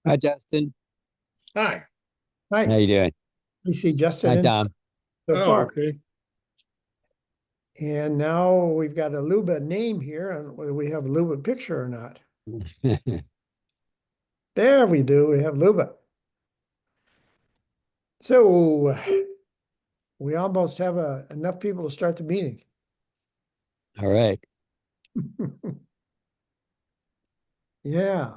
Hi, Justin. Hi. How Hi, you doing? we see Justin Hi, in Tom. so Oh, far. okay. And now we've got a Luba name here and whether we have a Luba picture or not. There we do. We have Luba. So we almost have enough people to start the meeting. All right. Yeah.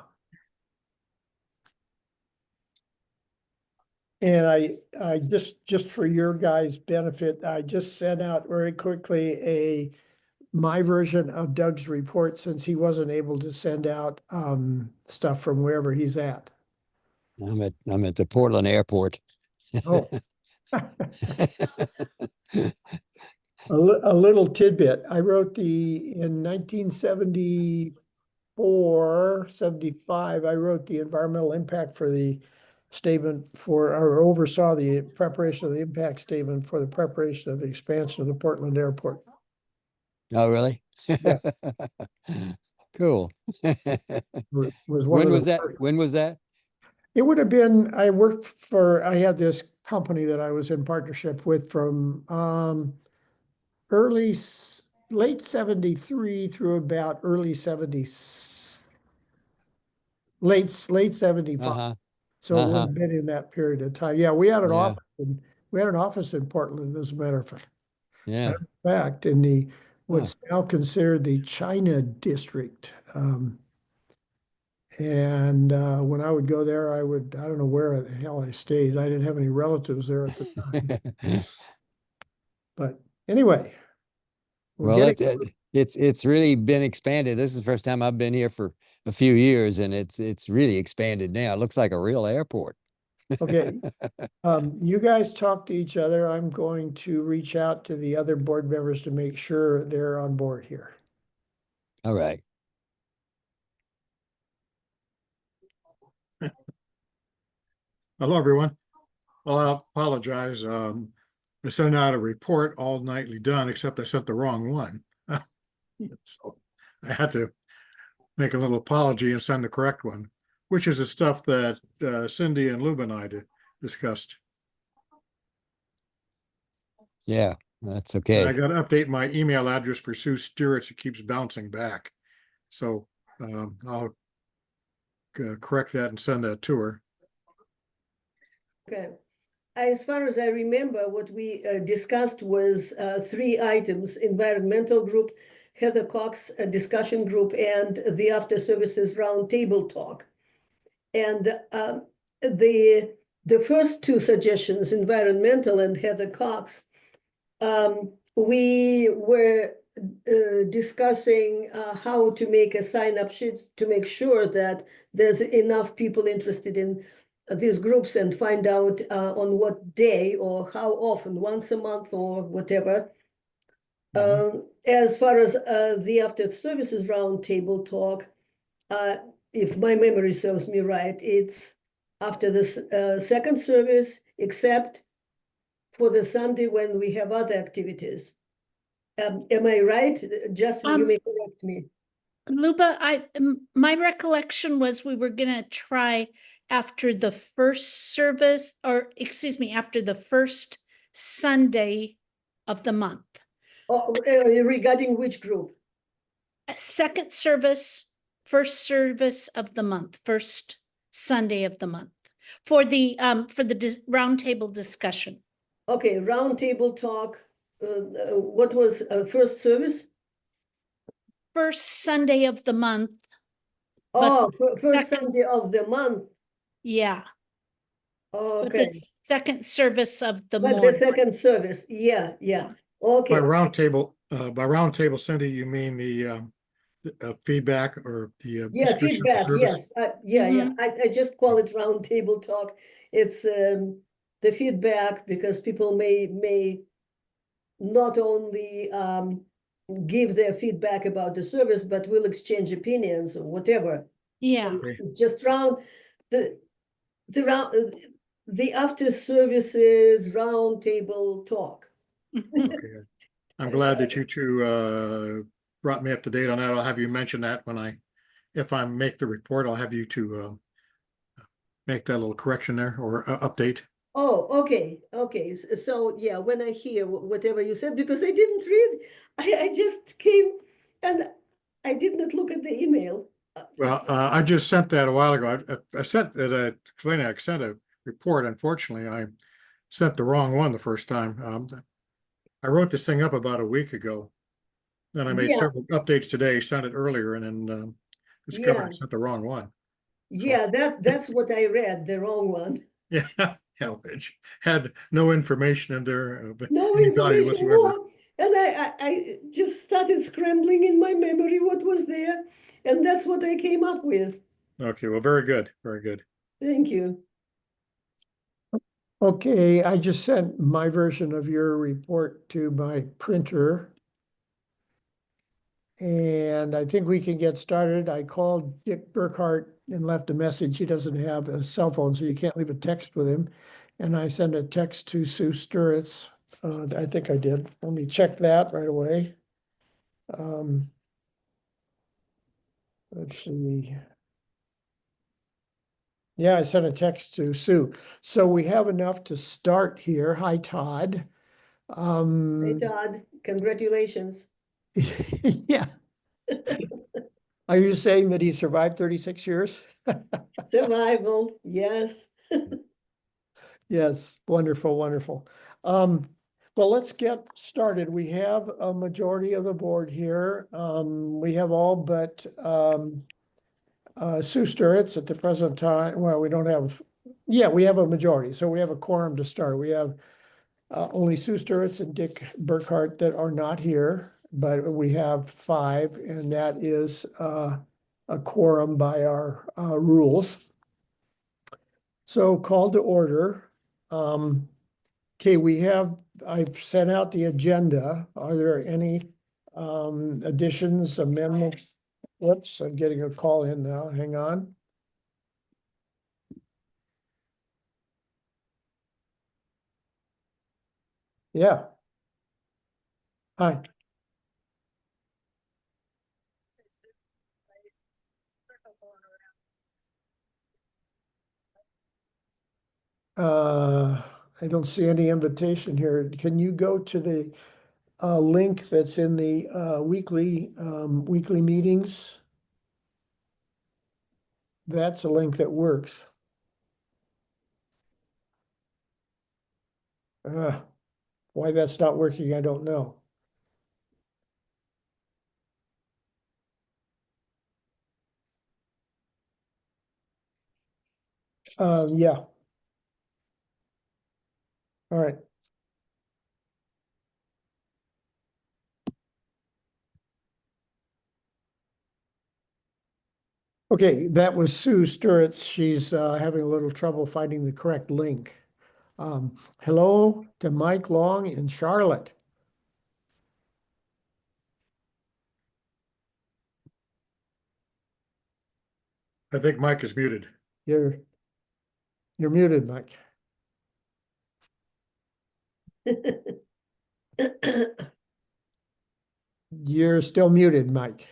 And I just for your guys' benefit, I just sent out very quickly my version of Doug's report since he wasn't able to send out stuff from wherever he's at. I'm at the Portland airport. Oh. A little tidbit. I wrote in 1974, 75. I wrote the environmental impact for the statement or oversaw the preparation of the impact statement for the preparation of the expansion of the Portland airport. Oh, really? Yeah. Cool. Was one When of was the that? first. When was that? It would have been, I had this company that I was in partnership with from early, late 73 through about early 70s, late 75. Uh-huh. So it would Uh-huh. have been in that period of time. Yeah, we had an Yeah. office we had an office in Portland, as a matter of fact. Yeah. Matter of fact, in the Huh. what's now considered the China district. And when I would go there, I don't know where the hell I stayed. I didn't have any relatives there at the time. But anyway, we're Well, getting it's really been expanded. This is the first time I've been here for a few years, and it's really expanded now. It looks like a real airport. okay. You guys talk to each other. I'm going to reach out to the other board members to make sure they're on board here. All right. Hello, everyone. Well, I apologize. I sent out a report all nightly done, except I sent the wrong one. So I had to make a little apology and send the correct one, which is the stuff that Cindy and Luba and I discussed. Yeah, that's And I okay. got to update my email address for Sue Stewart's. It keeps bouncing back. So I'll correct that and send that to her. Okay. As far as I remember, what we discussed was three items: environmental group, Heather Cox discussion group, and the after services roundtable talk. And the first two suggestions, environmental and Heather Cox, we were discussing how to make a sign-up sheet to make sure that there's enough people interested in these groups and find out on what day or how often, once a month or whatever. As far as the after services roundtable talk, if my memory serves me right, it's after the second service, except for the Sunday when we have other activities. Am I right? Justin, you may correct me. Luba, my recollection was we were gonna try after the first service, or excuse me, after the first Sunday of the month. Oh, regarding which group? Second service, first service of the month, first Sunday of the month for the roundtable discussion. Okay, roundtable talk. What was first service? First Sunday of the month. Oh, first second, Sunday of the month. yeah. But Okay. the second service of the But the morning. second service, yeah. Okay. By roundtable, Cindy, you mean the feedback or the Yeah, description of the feedback, service? yes. Yeah. I just call it roundtable talk. It's the feedback because people may not only give their feedback about the service, but will exchange opinions or whatever. Yeah. So just the after services roundtable talk. Okay. I'm glad that you two brought me up to date on that. I'll have you mention that if I make the report, I'll have you to make that little correction there or update. Oh, okay, okay. So yeah, when I hear whatever you said, because I didn't read, I just came and I did not look at the email. Well, I just sent that a while ago. I sent, as I explained, I sent a report. Unfortunately, I sent the wrong one the first time. I wrote this thing up about a week ago. Then I made Yeah, several updates today, sent it earlier, and then discovered I yeah, sent the wrong one. So, yeah, that's what I read, the wrong one. yeah, yeah, which had no information in there of No any value information, whatsoever. no. And I just started scrambling in my memory what was there, and that's what I came up with. Okay, well, very good, very good. Thank you. Okay, I just sent my version of your report to my printer. And I think we can get started. I called Dick Burkhart and left a message. He doesn't have a cell phone, so you can't leave a text with him. And I sent a text to Sue Sturitz. I think I did. Let me check that right away. Let's see. Yeah, I sent a text to Sue. So we have enough to start here. Hi, Todd. Hey, Todd, congratulations. Yeah. Are you saying that he survived 36 years? Survival, yes. Yes, wonderful, wonderful. Well, let's get started. We have a majority of the board here. We have all but Sue Sturitz at the present time. Well, we don't have, yeah, we have a majority. So we have a quorum to start. We have only Sue Sturitz and Dick Burkhart that are not here, but we have 5, and that is a quorum by our rules. So call to order. Okay, I've sent out the agenda. Are there any additions, amendments? Whoops, I'm getting a call in now. Hang on. Yeah. Hi. I don't see any invitation here. Can you go to the link that's in the weekly meetings? That's a link that works. Why that's not working, I don't know. Yeah. All right. Okay, that was Sue Sturitz. She's having a little trouble finding the correct link. Hello to Mike Long in Charlotte. I think Mike is muted. You're muted, Mike. You're still muted, Mike.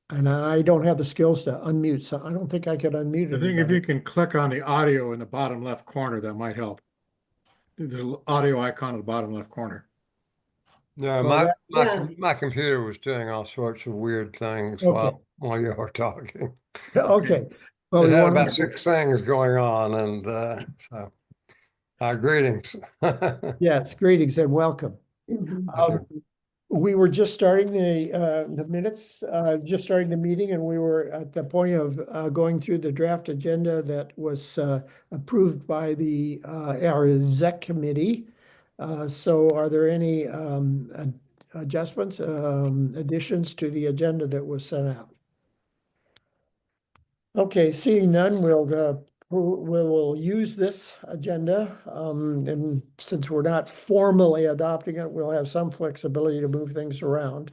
And I don't have the skills to unmute, so I don't think I could unmute I think if anybody. you can click on the audio in the bottom left corner, that might help. There's an audio icon in the bottom left corner. No, Well, Yeah, my computer was doing all sorts of weird things Okay. while you were talking. Okay. Well, It we had want about to, 6 things going on, and so greetings. yes, greetings and welcome. mhm. Um, We were just starting the minutes, just starting the meeting, and we were at the point of going through the draft agenda that was approved by our exec committee. So are there any adjustments, additions to the agenda that was sent out? Okay, seeing none, we'll use this agenda. And since we're not formally adopting it, we'll have some flexibility to move things around.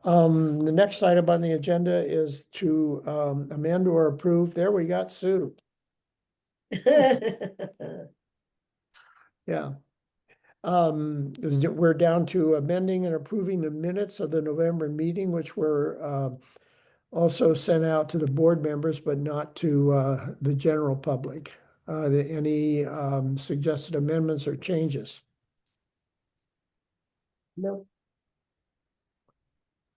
The next item on the agenda is to amend or approve. There we got Sue. Yeah. We're down to amending and approving the minutes of the November meeting, which were also sent out to the board members, but not to the general public. Any suggested amendments or changes? No,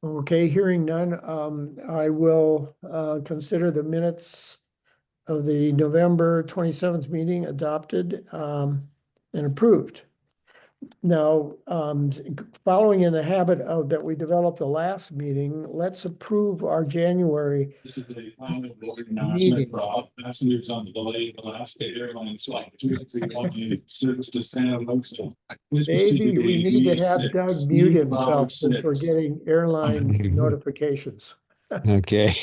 Okay, hearing none, I will consider the minutes of the November 27th meeting adopted and approved. Now, following in the habit of that we developed the last meeting, let's approve our January. This is a final board announcement for all passengers on the delayed Alaska Airlines flight 2318 service to San Jose. Please proceed Maybe to we gate need to have Doug E6, mute E5, himself since we're 6. getting airline notifications. Okay.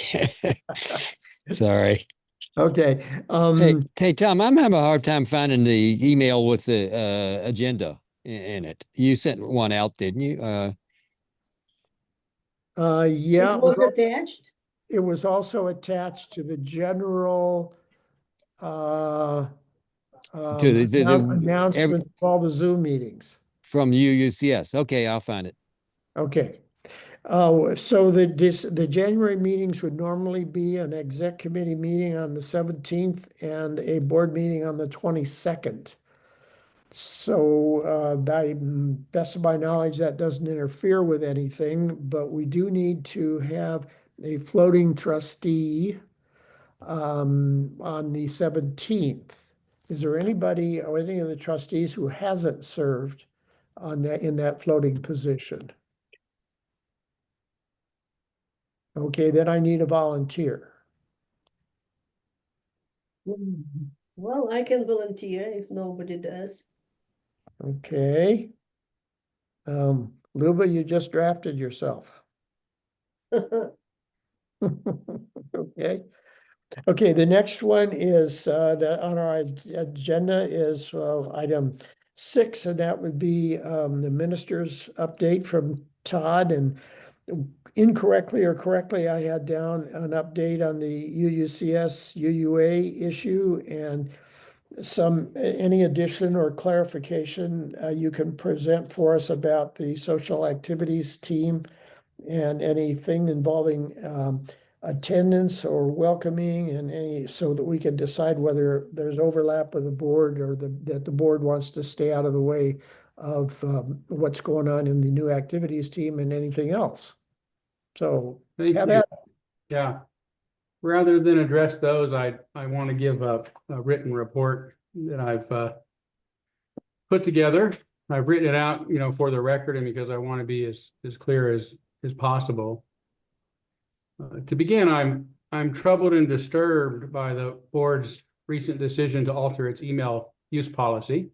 Sorry. Okay, Hey, Tom, I'm having a hard time finding the email with the agenda in it. You sent one out, didn't you? yeah, it was attached. it was also attached to the general To the announcement of all the Zoom meetings. from UUCS. Okay, I'll find it. Okay. So the January meetings would normally be an exec committee meeting on the 17th and a board meeting on the 22nd. So best of my knowledge, that doesn't interfere with anything, but we do need to have a floating trustee on the 17th. Is there anybody or any of the trustees who hasn't served on that in that floating position? Okay, then I need a volunteer. Well, I can volunteer if nobody does. Okay. Luba, you just drafted yourself. Okay. Okay, the next one is on our agenda is item 6, and that would be the minister's update from Todd. And incorrectly or correctly, I had down an update on the UUCS UUA issue, and any addition or clarification you can present for us about the social activities team and anything involving attendance or welcoming and any, so that we can decide whether there's overlap with the board or that the board wants to stay out of the way of what's going on in the new activities team and anything else. So Thank have you. at it. Yeah. Rather than address those, I want to give a written report that I've put together. I've written it out, for the record, and because I want to be as clear as possible. To begin, I'm troubled and disturbed by the board's recent decision to alter its email use policy.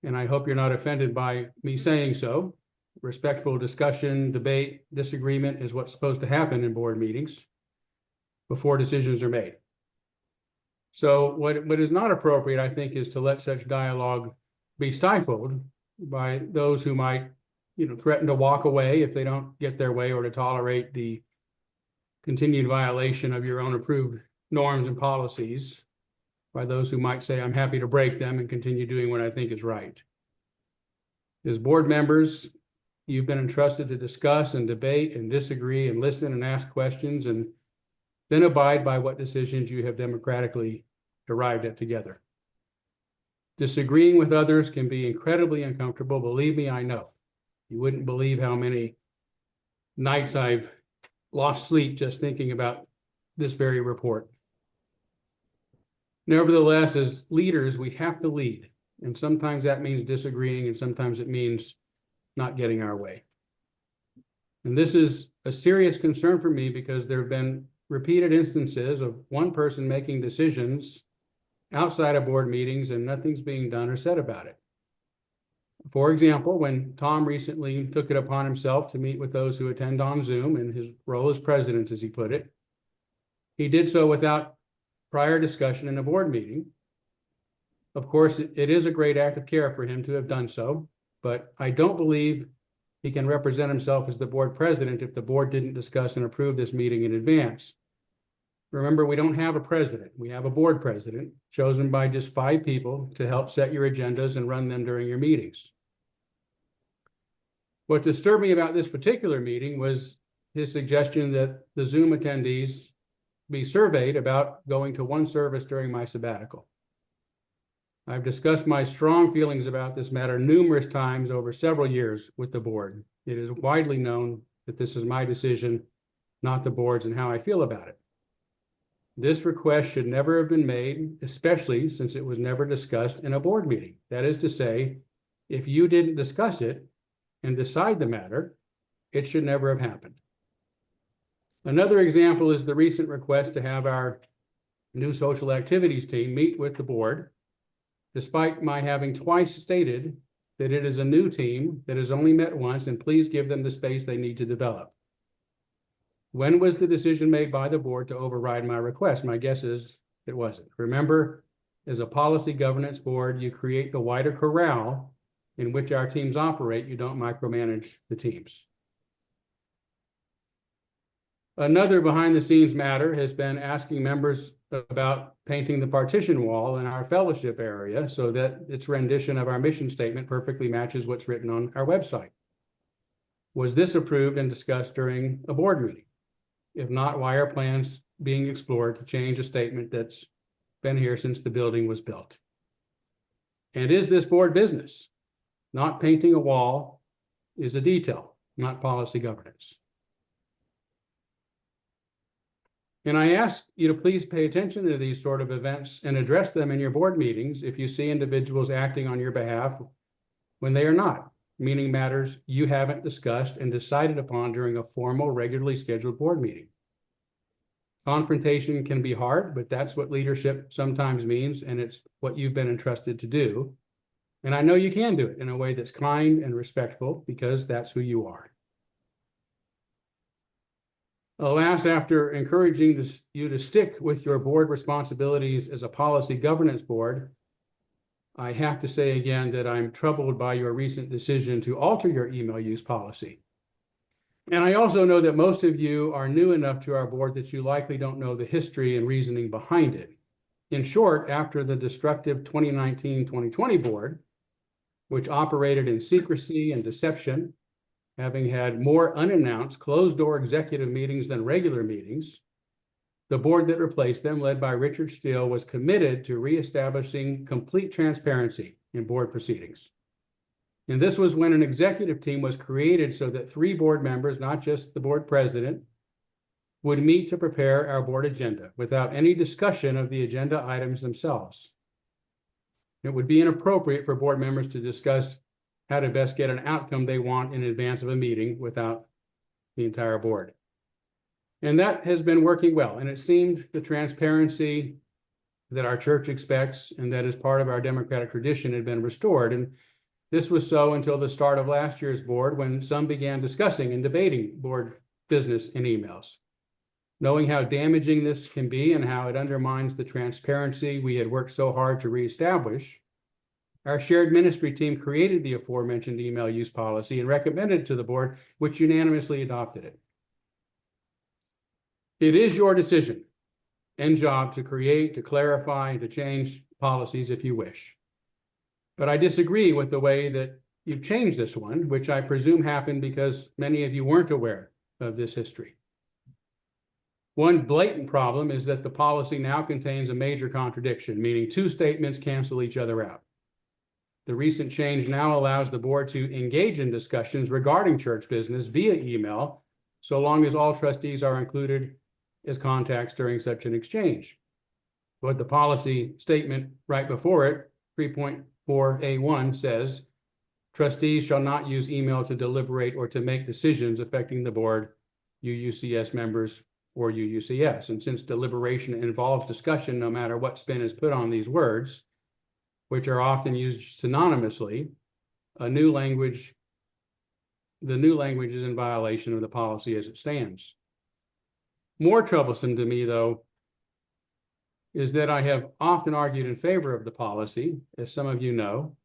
And I hope you're not offended by me saying so. Respectful discussion, debate, disagreement is what's supposed to happen in board meetings before decisions are made. So what is not appropriate, I think, is to let such dialogue be stifled by those who might, threaten to walk away if they don't get their way, or to tolerate the continued violation of your own approved norms and policies by those who might say, I'm happy to break them and continue doing what I think is right. As board members, you've been entrusted to discuss and debate and disagree and listen and ask questions, and then abide by what decisions you have democratically arrived at together. Disagreeing with others can be incredibly uncomfortable. Believe me, I know. You wouldn't believe how many nights I've lost sleep just thinking about this very report. Nevertheless, as leaders, we have to lead. And sometimes that means disagreeing, and sometimes it means not getting our way. And this is a serious concern for me because there have been repeated instances of one person making decisions outside of board meetings and nothing's being done or said about it. For example, when Tom recently took it upon himself to meet with those who attend on Zoom in his role as president, as he put it, he did so without prior discussion in a board meeting. Of course, it is a great act of care for him to have done so, but I don't believe he can represent himself as the board president if the board didn't discuss and approve this meeting in advance. Remember, we don't have a president. We have a board president chosen by just 5 people to help set your agendas and run them during your meetings. What disturbed me about this particular meeting was his suggestion that the Zoom attendees be surveyed about going to one service during my sabbatical. I've discussed my strong feelings about this matter numerous times over several years with the board. It is widely known that this is my decision, not the board's, and how I feel about it. This request should never have been made, especially since it was never discussed in a board meeting. That is to say, if you didn't discuss it and decide the matter, it should never have happened. Another example is the recent request to have our new social activities team meet with the board, despite my having twice stated that it is a new team that has only met once, and please give them the space they need to develop. When was the decision made by the board to override my request? My guess is it wasn't. Remember, as a policy governance board, you create the wider corral in which our teams operate. You don't micromanage the teams. Another behind-the-scenes matter has been asking members about painting the partition wall in our fellowship area so that its rendition of our mission statement perfectly matches what's written on our website. Was this approved and discussed during a board meeting? If not, why are plans being explored to change a statement that's been here since the building was built? And is this board business? Not painting a wall is a detail, not policy governance. And I ask you to please pay attention to these sort of events and address them in your board meetings if you see individuals acting on your behalf when they are not, meaning matters you haven't discussed and decided upon during a formal, regularly scheduled board meeting. Confrontation can be hard, but that's what leadership sometimes means, and it's what you've been entrusted to do. And I know you can do it in a way that's kind and respectful, because that's who you are. Alas, after encouraging you to stick with your board responsibilities as a policy governance board, I have to say again that I'm troubled by your recent decision to alter your email use policy. And I also know that most of you are new enough to our board that you likely don't know the history and reasoning behind it. In short, after the destructive 2019-2020 board, which operated in secrecy and deception, having had more unannounced closed-door executive meetings than regular meetings, the board that replaced them, led by Richard Steele, was committed to reestablishing complete transparency in board proceedings. And this was when an executive team was created so that 3 board members, not just the board president, would meet to prepare our board agenda without any discussion of the agenda items themselves. It would be inappropriate for board members to discuss how to best get an outcome they want in advance of a meeting without the entire board. And that has been working well. And it seemed the transparency that our church expects and that is part of our democratic tradition had been restored. And this was so until the start of last year's board, when some began discussing and debating board business in emails. Knowing how damaging this can be and how it undermines the transparency we had worked so hard to reestablish, our shared ministry team created the aforementioned email use policy and recommended it to the board, which unanimously adopted it. It is your decision and job to create, to clarify, and to change policies if you wish. But I disagree with the way that you've changed this one, which I presume happened because many of you weren't aware of this history. One blatant problem is that the policy now contains a major contradiction, meaning 2 statements cancel each other out. The recent change now allows the board to engage in discussions regarding church business via email, so long as all trustees are included as contacts during such an exchange. But the policy statement right before it, 3.4A1, says, trustees shall not use email to deliberate or to make decisions affecting the board, UUCS members, or UUCS. And since deliberation involves discussion, no matter what spin is put on these words, which are often used synonymously, the new language is in violation of the policy as it stands. More troublesome to me, though, is that I have often argued in favor of the policy, as some of you know.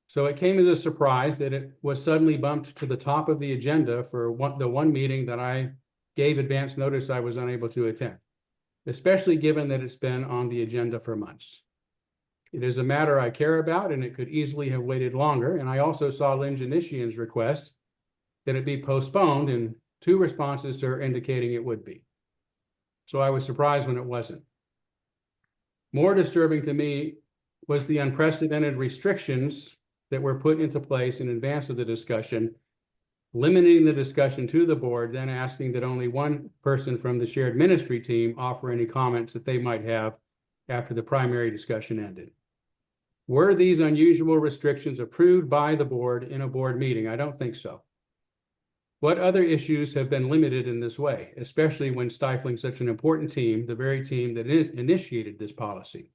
So it came as a surprise that it was suddenly bumped to the top of the agenda for the one meeting that I gave advance notice I was unable to attend, especially given that it's been on the agenda for months. It is a matter I care about, and it could easily have waited longer. And I also saw Lynn Janishian's request that it be postponed, and 2 responses to her indicating it would be. So I was surprised when it wasn't. More disturbing to me was the unprecedented restrictions that were put into place in advance of the discussion, limiting the discussion to the board, then asking that only 1 person from the shared ministry team offer any comments that they might have after the primary discussion ended. Were these unusual restrictions approved by the board in a board meeting? I don't think so. What other issues have been limited in this way, especially when stifling such an important team, the very team that initiated this policy?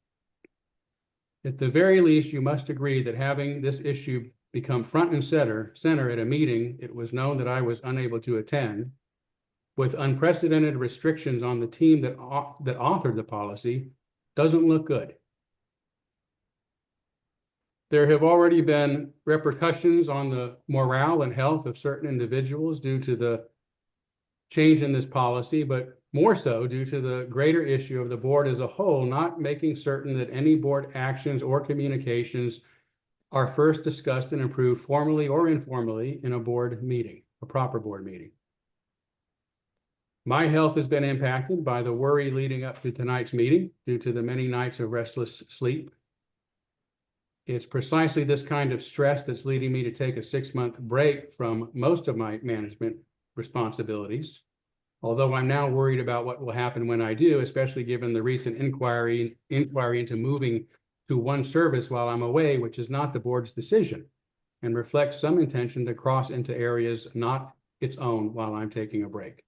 At the very least, you must agree that having this issue become front and center at a meeting it was known that I was unable to attend, with unprecedented restrictions on the team that authored the policy, doesn't look good. There have already been repercussions on the morale and health of certain individuals due to the change in this policy, but more so due to the greater issue of the board as a whole not making certain that any board actions or communications are first discussed and approved formally or informally in a board meeting, a proper board meeting. My health has been impacted by the worry leading up to tonight's meeting due to the many nights of restless sleep. It's precisely this kind of stress that's leading me to take a 6-month break from most of my management responsibilities. Although I'm now worried about what will happen when I do, especially given the recent inquiry into moving to 1 service while I'm away, which is not the board's decision and reflects some intention to cross into areas not its own while I'm taking a break.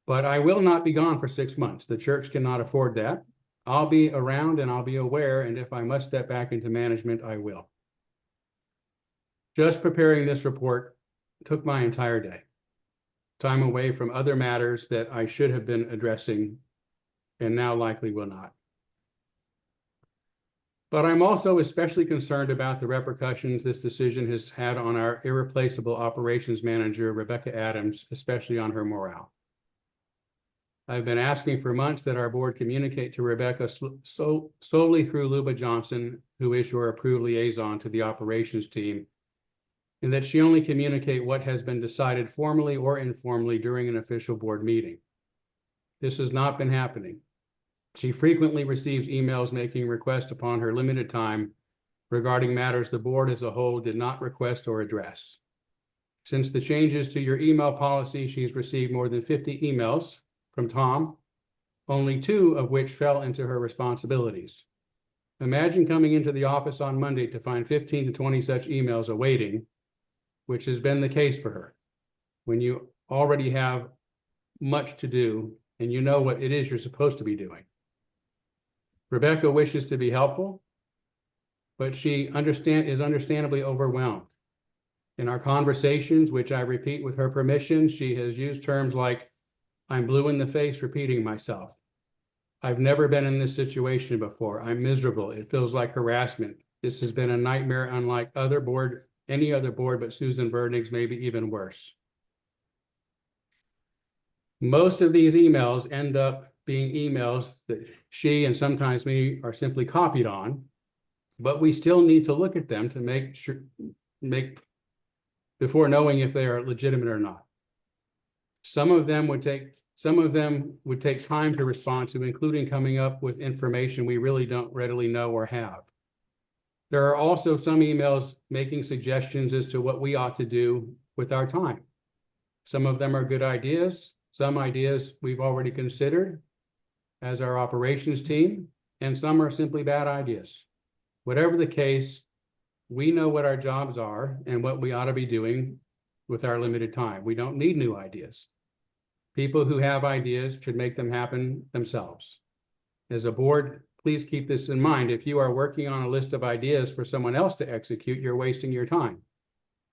But I will not be gone for 6 months. The church cannot afford that. I'll be around and I'll be aware, and if I must step back into management, I will. Just preparing this report took my entire day. Time away from other matters that I should have been addressing and now likely will not. But I'm also especially concerned about the repercussions this decision has had on our irreplaceable operations manager, Rebecca Adams, especially on her morale. I've been asking for months that our board communicate to Rebecca solely through Luba Johnson, who is your approved liaison to the operations team, and that she only communicate what has been decided formally or informally during an official board meeting. This has not been happening. She frequently receives emails making requests upon her limited time regarding matters the board as a whole did not request or address. Since the changes to your email policy, she's received more than 50 emails from Tom, only 2 of which fell into her responsibilities. Imagine coming into the office on Monday to find 15 to 20 such emails awaiting, which has been the case for her, when you already have much to do and you know what it is you're supposed to be doing. Rebecca wishes to be helpful, but she is understandably overwhelmed. In our conversations, which I repeat with her permission, she has used terms like, "I'm blue in the face repeating myself. I've never been in this situation before. I'm miserable. It feels like harassment. This has been a nightmare unlike any other board but Susan Bernig's, maybe even worse." Most of these emails end up being emails that she and sometimes me are simply copied on, but we still need to look at them to before knowing if they are legitimate or not. Some of them would take time to respond to, including coming up with information we really don't readily know or have. There are also some emails making suggestions as to what we ought to do with our time. Some of them are good ideas. Some ideas we've already considered as our operations team, and some are simply bad ideas. Whatever the case, we know what our jobs are and what we ought to be doing with our limited time. We don't need new ideas. People who have ideas should make them happen themselves. As a board, please keep this in mind. If you are working on a list of ideas for someone else to execute, you're wasting your time.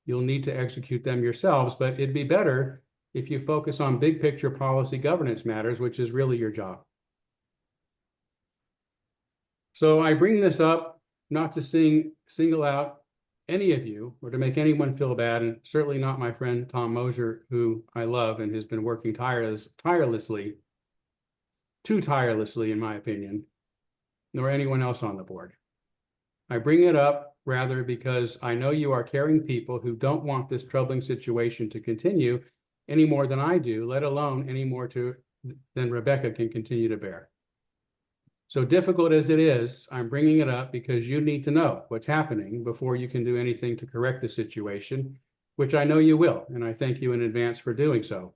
You'll need to execute them yourselves, but it'd be better if you focus on big picture policy governance matters, which is really your job. So I bring this up not to single out any of you or to make anyone feel bad, and certainly not my friend Tom Mosier, who I love and has been working tirelessly, too tirelessly in my opinion, nor anyone else on the board. I bring it up rather because I know you are caring people who don't want this troubling situation to continue any more than I do, let alone any more than Rebecca can continue to bear. So difficult as it is, I'm bringing it up because you need to know what's happening before you can do anything to correct the situation, which I know you will, and I thank you in advance for doing so.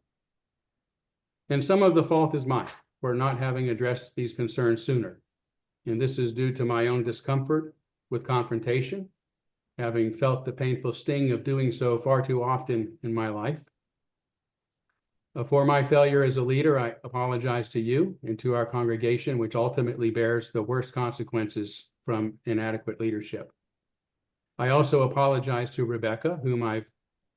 And some of the fault is mine for not having addressed these concerns sooner. And this is due to my own discomfort with confrontation, having felt the painful sting of doing so far too often in my life. For my failure as a leader, I apologize to you and to our congregation, which ultimately bears the worst consequences from inadequate leadership. I also apologize to Rebecca, whom I've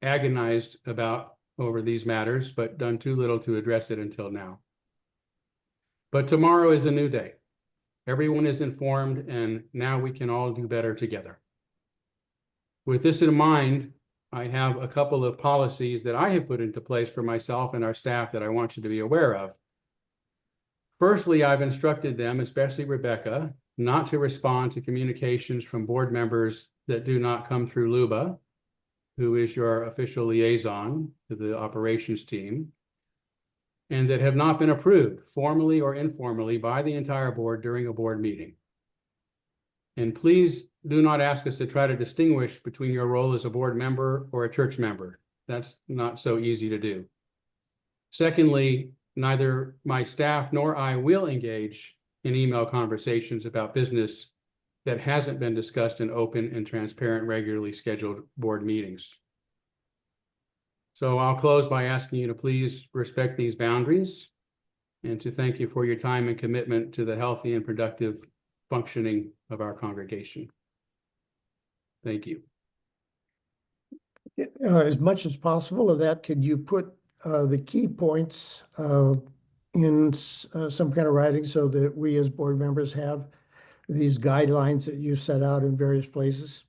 agonized about over these matters, but done too little to address it until now. But tomorrow is a new day. Everyone is informed, and now we can all do better together. With this in mind, I have a couple of policies that I have put into place for myself and our staff that I want you to be aware of. Firstly, I've instructed them, especially Rebecca, not to respond to communications from board members that do not come through Luba, who is your official liaison to the operations team, and that have not been approved formally or informally by the entire board during a board meeting. And please do not ask us to try to distinguish between your role as a board member or a church member. That's not so easy to do. Secondly, neither my staff nor I will engage in email conversations about business that hasn't been discussed in open and transparent, regularly scheduled board meetings. So I'll close by asking you to please respect these boundaries and to thank you for your time and commitment to the healthy and productive functioning of our congregation. Thank you. As much as possible of that, could you put the key points in some kind of writing so that we as board members have these guidelines that you set out in various places?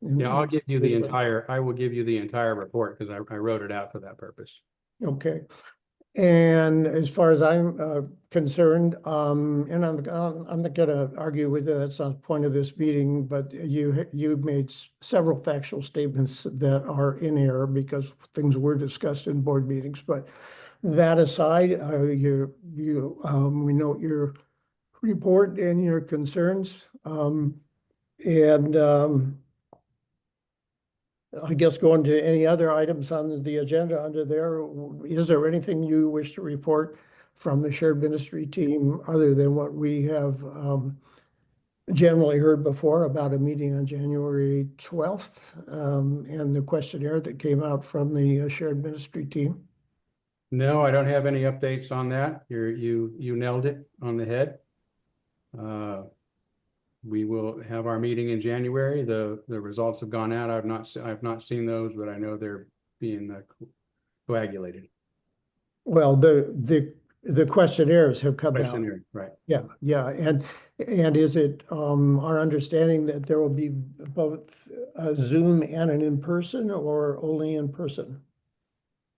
Yeah, I'll give you the entire, I will give you the entire report because I wrote it out for that purpose. Okay. And as far as I'm concerned, and I'm not going to argue with you, that's not the point of this meeting, but you made several factual statements that are in error because things were discussed in board meetings. But that aside, we note your report and your concerns, and I guess going to any other items on the agenda under there, is there anything you wish to report from the shared ministry team other than what we have generally heard before about a meeting on January 12th and the questionnaire that came out from the shared ministry team? No, I don't have any updates on that. You nailed it on the head. We will have our meeting in January. The results have gone out. I've not seen those, but I know they're being coagulated. Well, the questionnaires have come out. Questionnaire, right? Yeah, yeah, and is it our understanding that there will be both a Zoom and an in-person, or only in person?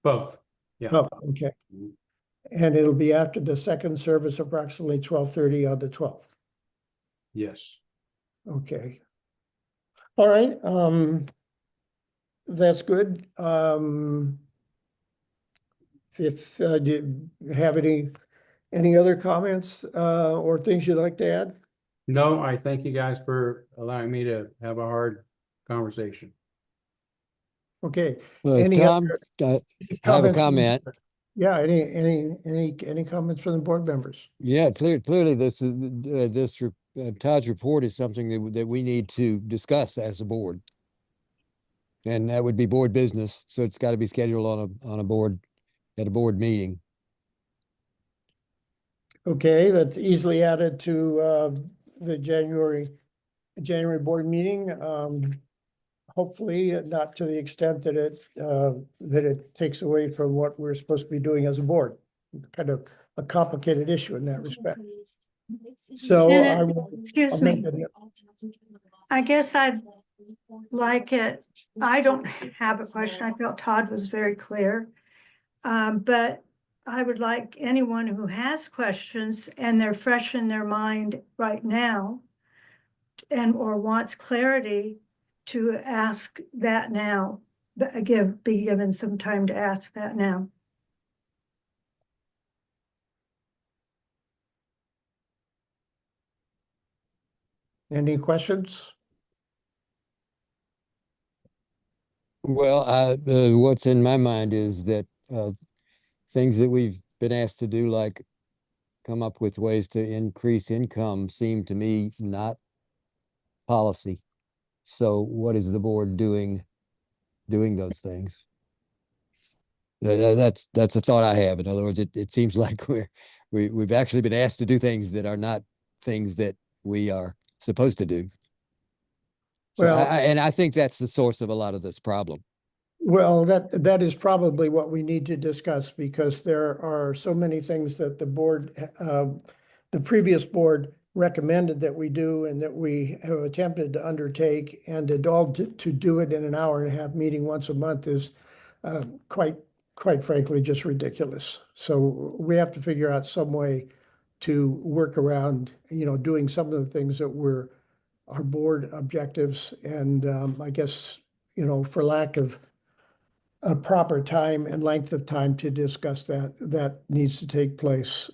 Both. Yeah. Oh, okay. And it'll be after the second service, approximately 12:30 on the 12th. Yes. Okay. All right. That's good. If do you have any other comments or things you'd like to add? No, I thank you guys for allowing me to have a hard conversation. Okay. Well, Any Tom, other I have a comments from- comment. Yeah, any comments from the board members? Yeah, clearly this is Todd's report is something that we need to discuss as a board. And that would be board business, so it's got to be scheduled on a board, at a board meeting. Okay, that's easily added to the January board meeting. Hopefully not to the extent that it takes away from what we're supposed to be doing as a board. Kind of a complicated issue in that respect. So Janet, I will. excuse I'll me. make it- I guess I'd like it, I don't have a question. I felt Todd was very clear. But I would like anyone who has questions and they're fresh in their mind right now or wants clarity, to ask that now, be given some time to ask that now. Any questions? Well, what's in my mind is that things that we've been asked to do, like come up with ways to increase income, seem to me not policy. So what is the board doing those things? That's a thought I have. In other words, it seems like we've actually been asked to do things that are not things that we are supposed to do. So Well- and I think that's the source of a lot of this problem. Well, that is probably what we need to discuss, because there are so many things that the previous board recommended that we do and that we have attempted to undertake, and to do it in an hour and a half meeting once a month is quite frankly just ridiculous. So we have to figure out some way to work around, doing some of the things that were our board objectives. And I guess, for lack of a proper time and length of time to discuss that needs to take place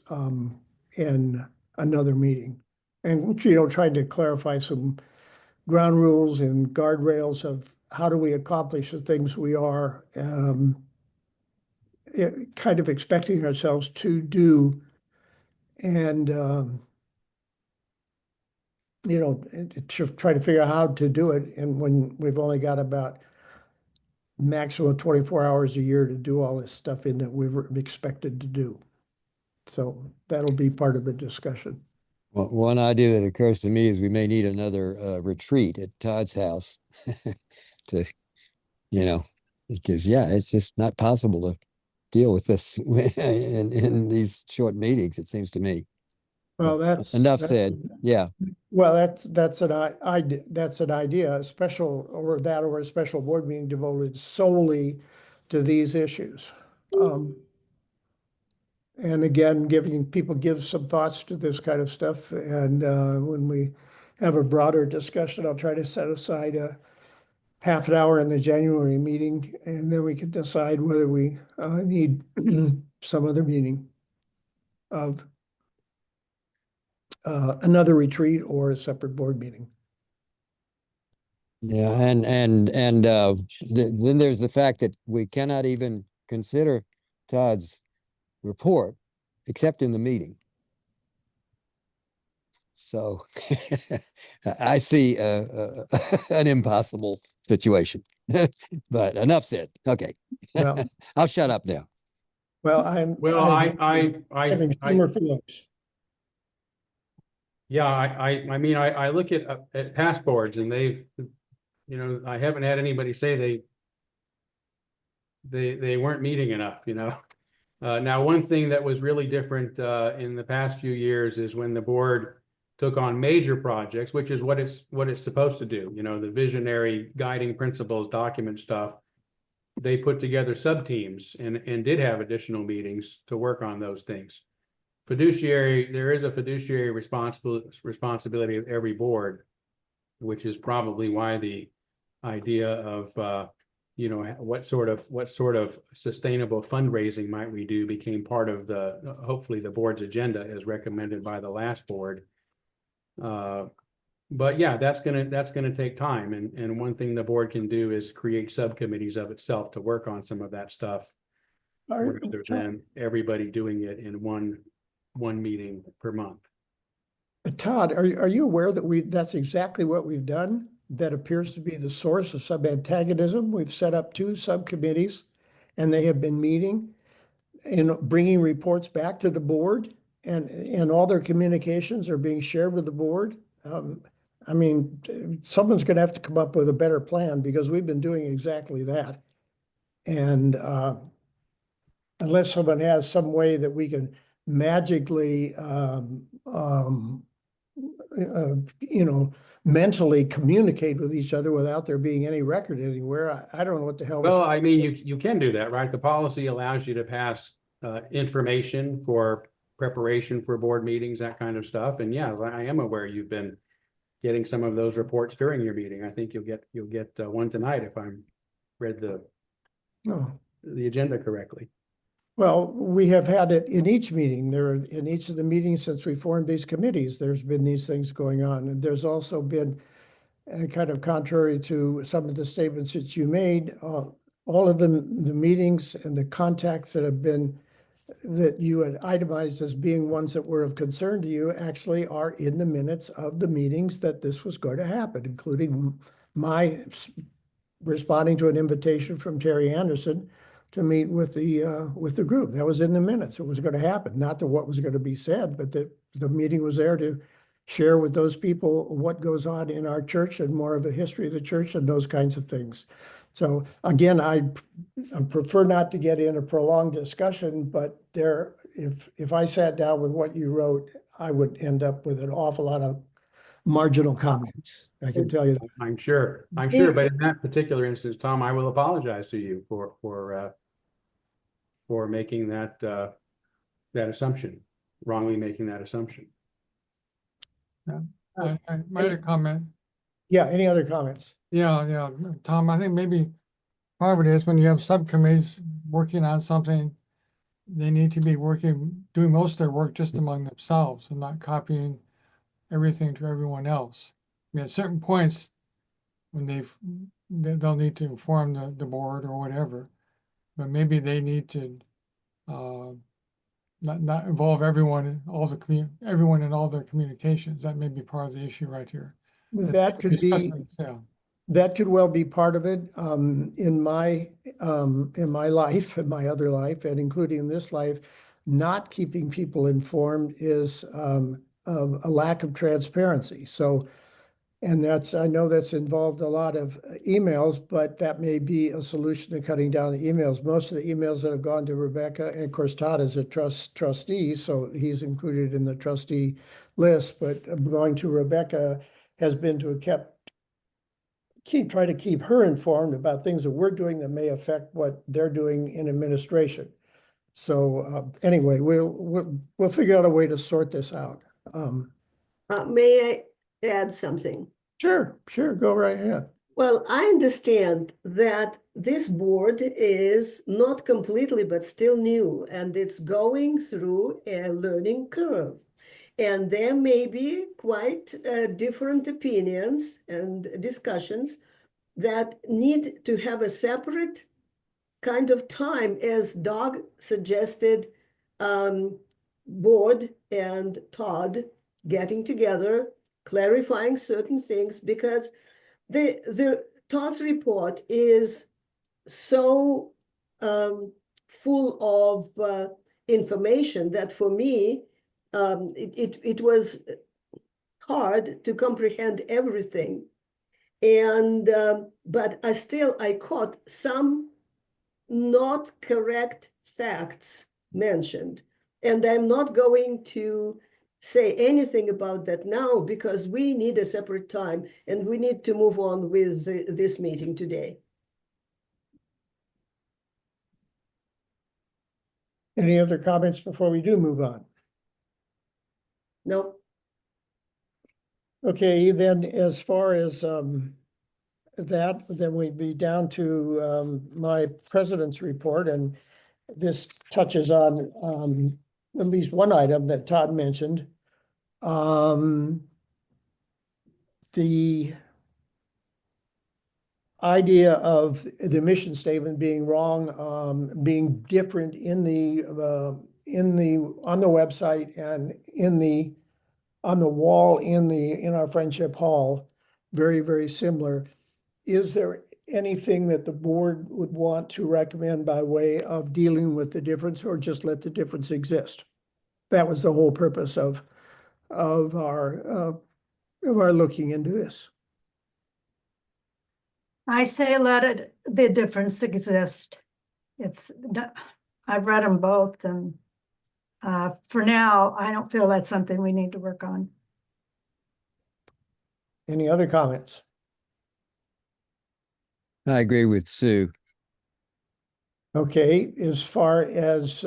in another meeting. And, trying to clarify some ground rules and guardrails of how do we accomplish the things we are kind of expecting ourselves to do. And, to try to figure out how to do it. And when we've only got about maximum 24 hours a year to do all this stuff in that we were expected to do. So that'll be part of the discussion. Well, one idea that occurs to me is we may need another retreat at Todd's house to, because it's just not possible to deal with this in these short meetings, it seems to me. Well, Enough said. Yeah. Well, that's an idea, a special or a special board meeting devoted solely to these issues. And again, give some thoughts to this kind of stuff. And when we have a broader discussion, I'll try to set aside a half an hour in the January meeting, and then we can decide whether we need some other meeting of another retreat or a separate board meeting. Yeah, and then there's the fact that we cannot even consider Todd's report except in the meeting. So I see an impossible situation. But enough said. Okay, Well, I'll shut up now. well, having similar feelings. Yeah, I mean, I look at past boards and they've, I haven't had anybody say they weren't meeting enough, Now, one thing that was really different in the past few years is when the board took on major projects, which is what it's supposed to do, the visionary guiding principles document stuff. They put together sub-teams and did have additional meetings to work on those things. There is a fiduciary responsibility of every board, which is probably why the idea of what sort of sustainable fundraising might we do became part of hopefully the board's agenda as recommended by the last board. But yeah, that's gonna take time, and one thing the board can do is create subcommittees of itself to work on some of that stuff, rather than everybody doing it in one meeting per month. Todd, are you aware that that's exactly what we've done? That appears to be the source of some antagonism. We've set up 2 subcommittees, and they have been meeting and bringing reports back to the board, and all their communications are being shared with the board. I mean, someone's going to have to come up with a better plan, because we've been doing exactly that. And unless someone has some way that we can magically mentally communicate with each other without there being any record anywhere, I don't know what the hell. Well, I mean, you can do that, right? The policy allows you to pass information for preparation for board meetings, that kind of stuff. And yeah, I am aware you've been getting some of those reports during your meeting. I think you'll get one tonight if I'm read Oh, the agenda correctly. well, we have had it in each meeting. In each of the meetings since we formed these committees, there's been these things going on. And there's also been, kind of contrary to some of the statements that you made, all of the meetings and the contacts that you had itemized as being ones that were of concern to you actually are in the minutes of the meetings that this was going to happen, including my responding to an invitation from Terry Anderson to meet with the group. That was in the minutes. It was going to happen, not that what was going to be said, but that the meeting was there to share with those people what goes on in our church and more of a history of the church and those kinds of things. So again, I prefer not to get in a prolonged discussion, but if I sat down with what you wrote, I would end up with an awful lot of marginal comments. I can tell you that. I'm sure, but in that particular instance, Tom, I will apologize to you for making that assumption, wrongly making that assumption. I made a comment. Yeah, any other comments? Yeah, Tom, I think maybe part of it is when you have subcommittees working on something, they need to be doing most of their work just among themselves and not copying everything to everyone else. I mean, at certain points, when they'll need to inform the board or whatever, but maybe they need to not involve everyone in all their communications. That may be part of the issue right here. That could be. Yeah. That could well be part of it. In my life, in my other life, and including this life, not keeping people informed is a lack of transparency. So, and I know that's involved a lot of emails, but that may be a solution to cutting down the emails. Most of the emails that have gone to Rebecca, and of course Todd is a trustee, so he's included in the trustee list, but going to Rebecca has been to try to keep her informed about things that we're doing that may affect what they're doing in administration. So anyway, we'll figure out a way to sort this out. May I add something? Sure, go right ahead. Well, I understand that this board is not completely, but still new, and it's going through a learning curve. And there may be quite different opinions and discussions that need to have a separate kind of time, as Doug suggested, board and Todd getting together, clarifying certain things, because the Todd's report is so full of information that for me, it was hard to comprehend everything. And but I caught some not correct facts mentioned. And I'm not going to say anything about that now because we need a separate time and we need to move on with this meeting today. Any other comments before we do move on? No. Okay, then as far as that, then we'd be down to my president's report, and this touches on at least one item that Todd mentioned. The idea of the mission statement being wrong, being different on the website and on the wall in our friendship hall, very, very similar. Is there anything that the board would want to recommend by way of dealing with the difference, or just let the difference exist? That was the whole purpose of our looking into this. I say let the difference exist. I've read them both, and for now, I don't feel that's something we need to work on. Any other comments? I agree with Sue. Okay, as far as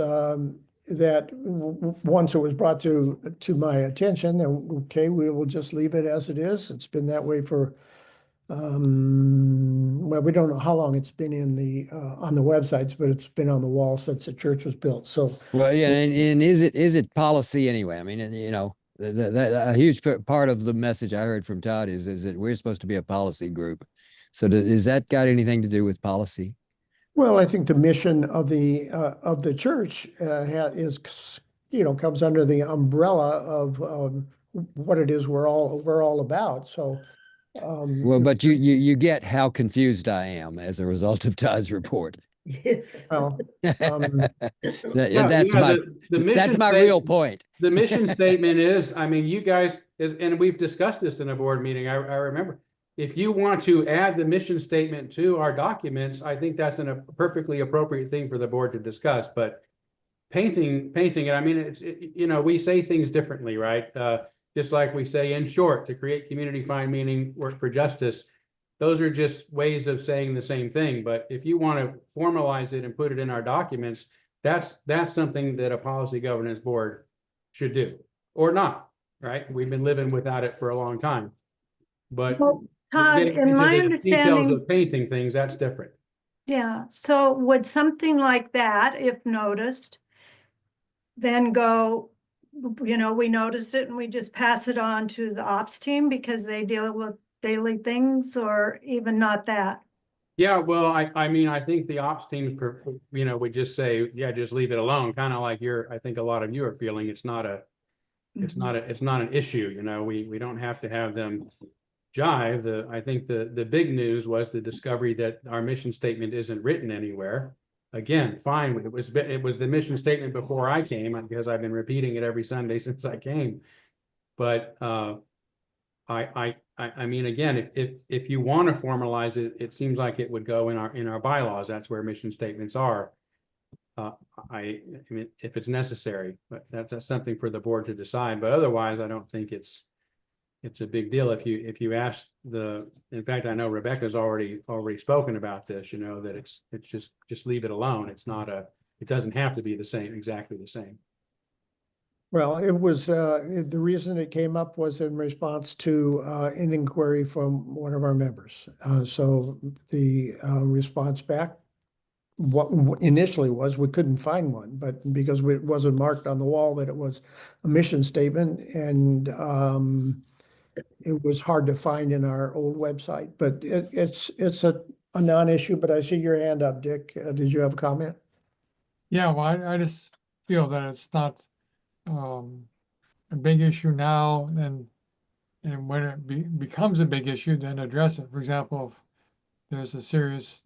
that once it was brought to my attention, then, okay, we will just leave it as it is. It's been that way for, well, we don't know how long it's been in the, on the websites, but it's been on the wall since the church was built. So, Well, yeah, and is it policy anyway? I mean, you know, a huge part of the message I heard from Todd is that we're supposed to be a policy group. So is that got anything to do with policy? well, I think the mission of the church, comes under the umbrella of, what it is we're all about. So, Well, but you get how confused I am as a result of Todd's report. Yes. well, Yeah, That's yeah, my the that's mission my real statement- point. The mission statement is, I mean, you guys, and we've discussed this in a board meeting, I remember. If you want to add the mission statement to our documents, I think that's a perfectly appropriate thing for the board to discuss, but painting it, I mean, we say things differently, right? Just like we say in short, to create community, find meaning, work for justice. Those are just ways of saying the same thing, but if you want to formalize it and put it in our documents, that's something that a policy governance board should do, or not, right? We've been living without it for a long time. But Well, Todd, getting in into my the details understanding, of painting things, that's different. yeah, so would something like that, if noticed, then go, we noticed it and we just pass it on to the ops team because they deal with daily things, or even not that? Yeah, well, I mean, I think the ops teams, would just say, yeah, just leave it alone, kind of like I think a lot of you are feeling. It's not an issue, we don't have to have them jive. I think the big news was the discovery that our mission statement isn't written anywhere. Again, fine, it was the mission statement before I came, because I've been repeating it every Sunday since I came. But I mean, again, if you want to formalize it, it seems like it would go in our bylaws. That's where mission statements are. I mean, if it's necessary, but that's something for the board to decide. But otherwise, I don't think it's a big deal. If you ask in fact, I know Rebecca's already spoken about this, that it's just leave it alone. It doesn't have to be exactly the same. well, it was, the reason it came up was in response to, an inquiry from one of our members. So the, response back, what initially was, we couldn't find one, but because it wasn't marked on the wall that it was a mission statement, and, it was hard to find in our old website, but it's a non-issue. But I see your hand up, Dick. Did you have a comment? Yeah, well, I just feel that it's not a big issue now, and when it becomes a big issue, then address it. For example, if there's a serious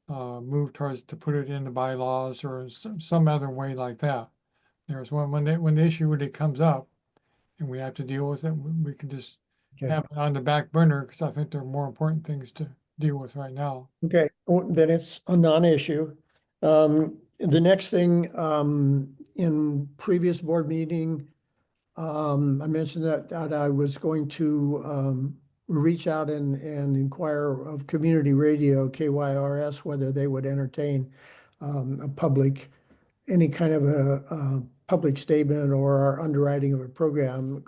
move towards to put it in the bylaws or some other way like that. There's when the issue really comes up and we have to deal with it, we can just Okay. have it on the back burner, because I think there are more important things to deal with right now. Okay, then it's a non-issue. The next thing, in previous board meeting, I mentioned that I was going to, reach out and inquire of community radio, KYRS, whether they would entertain, any kind of a public statement or our underwriting of a program.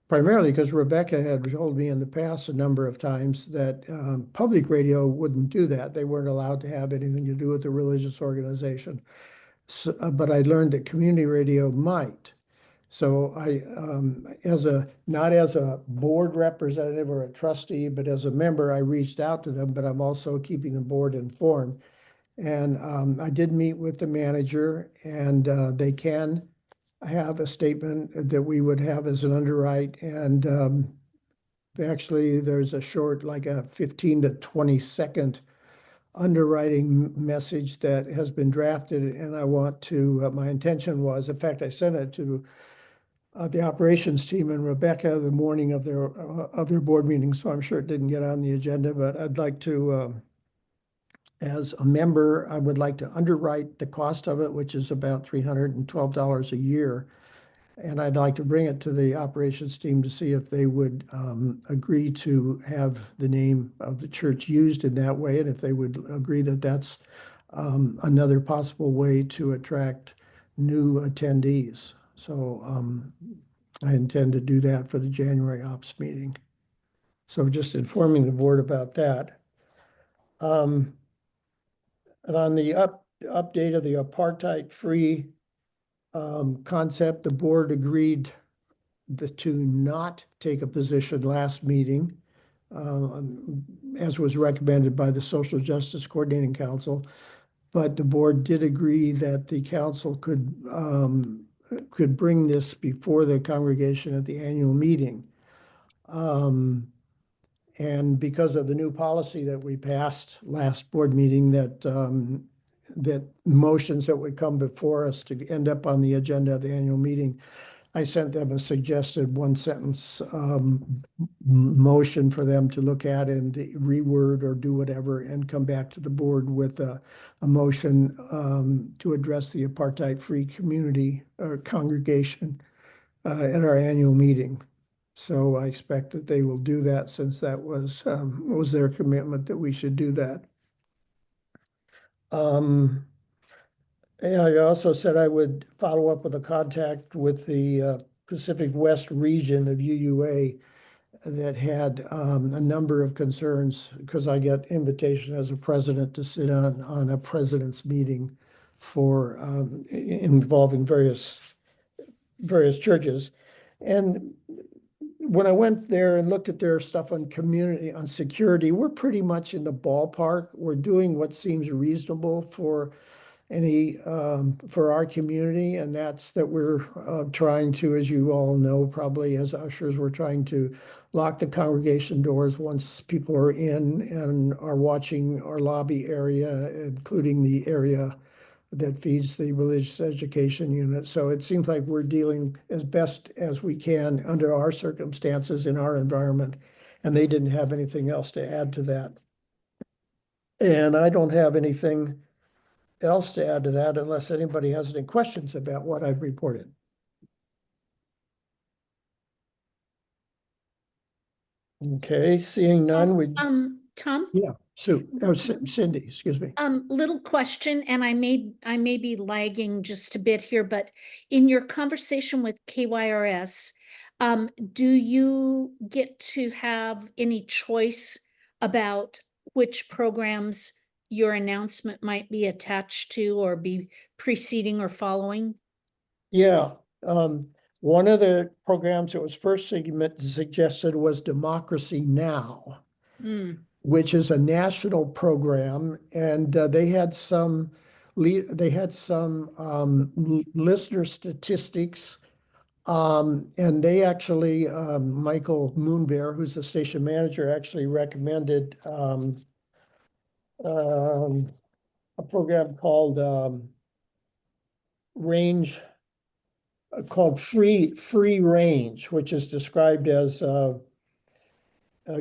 Primarily because Rebecca had told me in the past a number of times that, public radio wouldn't do that. They weren't allowed to have anything to do with the religious organization. So, but I learned that community radio might. So I, not as a board representative or a trustee, but as a member, I reached out to them, but I'm also keeping the board informed. And, I did meet with the manager, and, they can have a statement that we would have as an underwrite. And, actually, there's a short, like a 15 to 20-second underwriting message that has been drafted, and I want to, my intention was, in fact, I sent it to, the operations team and Rebecca the morning of their board meeting, so I'm sure it didn't get on the agenda, but I'd like to, as a member, I would like to underwrite the cost of it, which is about $312 a year. And I'd like to bring it to the operations team to see if they would, agree to have the name of the church used in that way, and if they would agree that that's, another possible way to attract new attendees. So I intend to do that for the January ops meeting. So just informing the board about that. And on the update of the apartheid-free concept, the board agreed to not take a position last meeting, as was recommended by the Social Justice Coordinating Council. But the board did agree that the council could bring this before the congregation at the annual meeting. And because of the new policy that we passed last board meeting, that motions that would come before us to end up on the agenda of the annual meeting, I sent them a suggested one sentence motion for them to look at and reword or do whatever and come back to the board with a motion to address the apartheid-free community or congregation at our annual meeting. So I expect that they will do that, since that was their commitment that we should do that. And I also said I would follow up with a contact with the Pacific West region of UUA that had a number of concerns, because I get invitation as a president to sit on a president's meeting for involving various churches. And when I went there and looked at their stuff on community, on security, we're pretty much in the ballpark. We're doing what seems reasonable for for our community, and that's that we're trying to, as you all know, probably as ushers, we're trying to lock the congregation doors once people are in, and are watching our lobby area, including the area that feeds the religious education unit. So it seems like we're dealing as best as we can under our circumstances in our environment, and they didn't have anything else to add to that. And I don't have anything else to add to that unless anybody has any questions about what I've reported. Okay, seeing none, we, Tom? yeah, Cindy, excuse me. Little question, and I may be lagging just a bit here, but in your conversation with KYRS, do you get to have any choice about which programs your announcement might be attached to or be preceding or following? Yeah, one of the programs that was first suggested was Democracy Now, which is a national program, and they had some listener statistics, and they actually Michael Moonbear, who's the station manager, actually recommended a program called free range, which is described as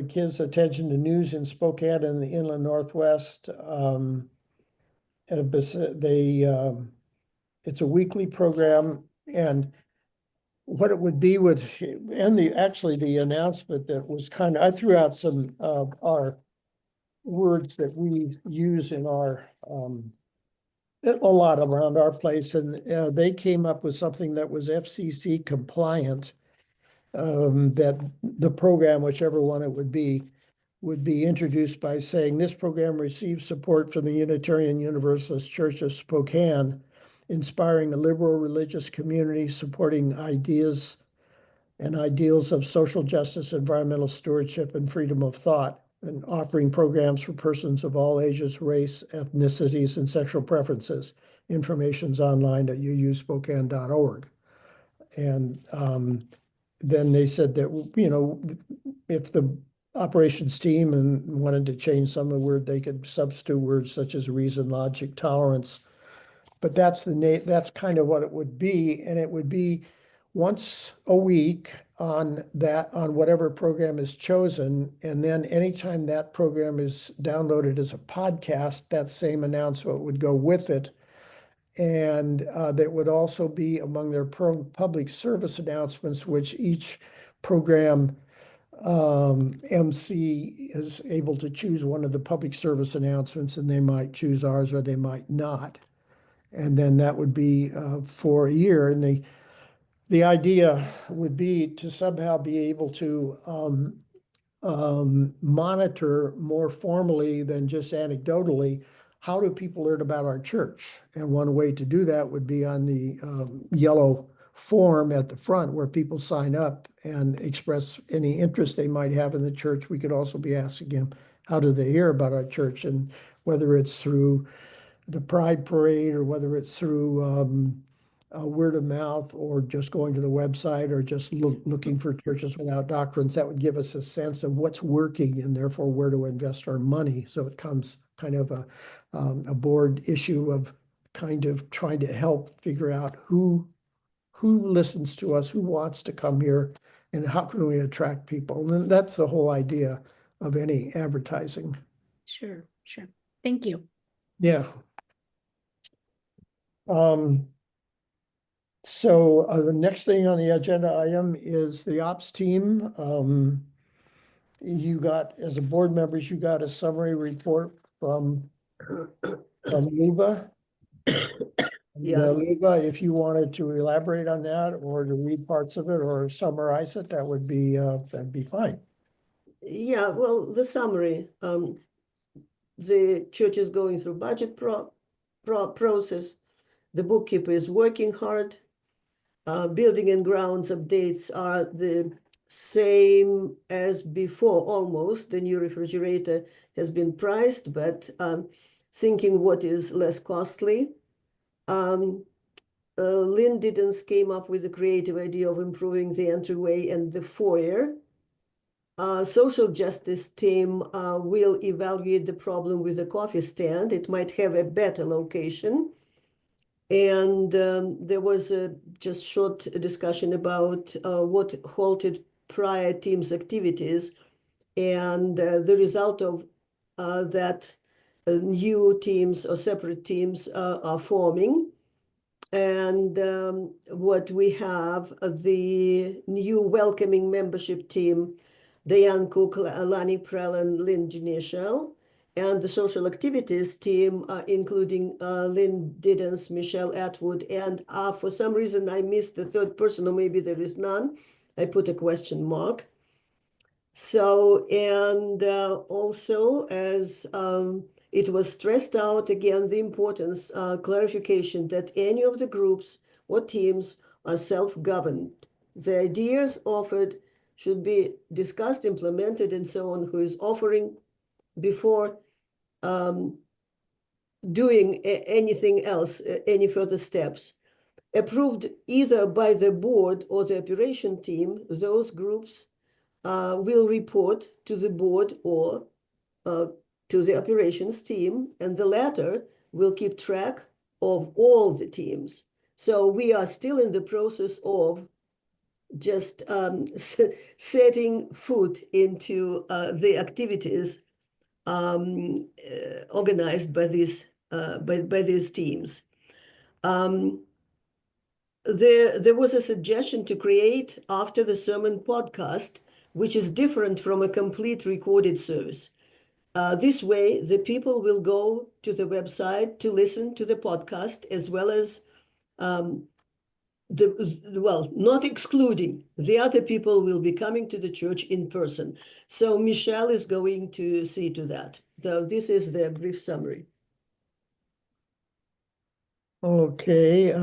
gives attention to news in Spokane and the Inland Northwest. It's a weekly program, and what it would be would, and the announcement that was I threw out some of our words that we use in our a lot around our place, and they came up with something that was FCC compliant. That the program, whichever one it would be introduced by saying this program receives support from the Unitarian Universalist Church of Spokane, inspiring a liberal religious community, supporting ideas and ideals of social justice, environmental stewardship, and freedom of thought, and offering programs for persons of all ages, race, ethnicities, and sexual preferences. Information's online at uuspokane.org. And then they said that, you know, if the operations team and wanted to change some of the word, they could substitute words such as reason, logic, tolerance. But that's kind of what it would be, and it would be once a week on whatever program is chosen, and then anytime that program is downloaded as a podcast, that same announcement would go with it. And that would also be among their public service announcements, which each program MC is able to choose one of the public service announcements, and they might choose ours or they might not. And then that would be for a year. And the idea would be to somehow be able to monitor more formally than just anecdotally, how do people learn about our church? And one way to do that would be on the yellow form at the front where people sign up and express any interest they might have in the church. We could also be asking them, how do they hear about our church? And whether it's through the Pride Parade or whether it's through word of mouth or just going to the website or just looking for churches without doctrines, that would give us a sense of what's working and therefore where to invest our money. So it comes kind of a board issue of kind of trying to help figure out who listens to us, who wants to come here, and how can we attract people. And that's the whole idea of any advertising. Sure. Thank you. Yeah. So the next thing on the agenda item is the ops team. You got, as a board members, you got a summary report from Luba. Yeah. Luba, if you wanted to elaborate on that or to read parts of it or summarize it, that'd be fine. Yeah, well, the summary, the church is going through budget process. The bookkeeper is working hard. Building and grounds updates are the same as before, almost. The new refrigerator has been priced, but thinking what is less costly. Lynn Diddens came up with the creative idea of improving the entryway and the foyer. Social justice team will evaluate the problem with the coffee stand. It might have a better location. And there was a just short discussion about what halted prior teams' activities. And the result of that, new teams or separate teams are forming. And what we have, the new welcoming membership team, Diane Cook, Lani Prell, and Lynn Genishel, and the social activities team, including Lynn Diddens, Michelle Atwood, and for some reason I missed the third person, or maybe there is none. I put a question mark. So, and also as it was stressed out again, the importance, clarification that any of the groups or teams are self-governed. The ideas offered should be discussed, implemented, and so on, who is offering before doing anything else, any further steps. Approved either by the board or the operation team, those groups will report to the board or to the operations team, and the latter will keep track of all the teams. So we are still in the process of just setting foot into the activities organized by these teams. There was a suggestion to create after the sermon podcast, which is different from a complete recorded service. This way, the people will go to the website to listen to the podcast, as well as not excluding, the other people will be coming to the church in person. So Michelle is going to see to that. So this is the brief summary. Okay,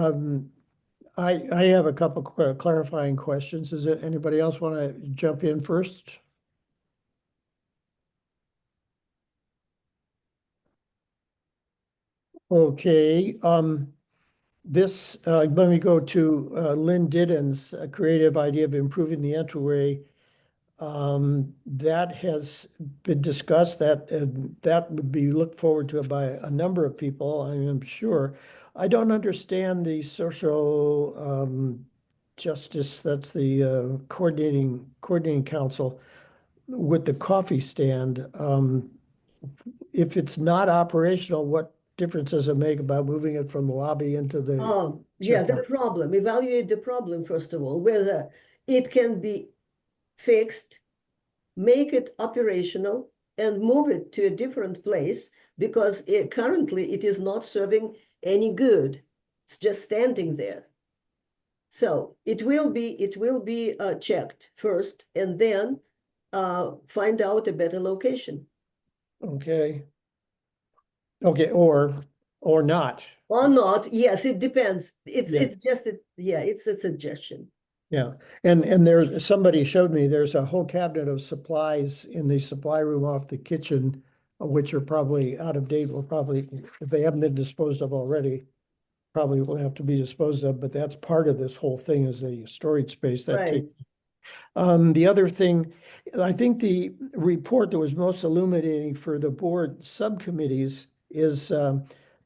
I have a couple clarifying questions. Does anybody else want to jump in first? Okay, let me go to Lynn Diddens' creative idea of improving the entryway. That has been discussed, that would be looked forward to by a number of people, I am sure. I don't understand the social justice, that's the coordinating council with the coffee stand. If it's not operational, what difference does it make about moving it from the lobby into the? Yeah, the problem, evaluate the problem, first of all, whether it can be fixed, make it operational, and move it to a different place, because currently it is not serving any good. It's just standing there. So it will be checked first and then find out a better location. Okay. Okay, or not. Or not, yes, it depends. Yeah. It's just it's a suggestion. Yeah, and there's, somebody showed me, there's a whole cabinet of supplies in the supply room off the kitchen, which are probably out of date, or probably, if they haven't been disposed of already, probably will have to be disposed of, but that's part of this whole thing, is the storage space that Right. takes. The other thing, I think the report that was most illuminating for the board subcommittees is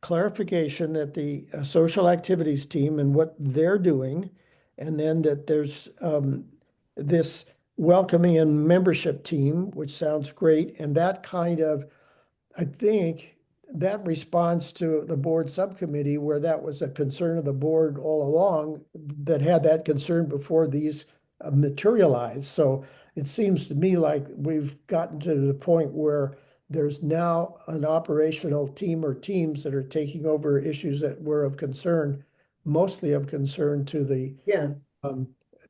clarification that the social activities team and what they're doing, and then that there's this welcoming and membership team, which sounds great, and that kind of, I think that responds to the board subcommittee, where that was a concern of the board all along, that had that concern before these materialized. So it seems to me like we've gotten to the point where there's now an operational team or teams that are taking over issues that were of concern, mostly of concern to the Yeah.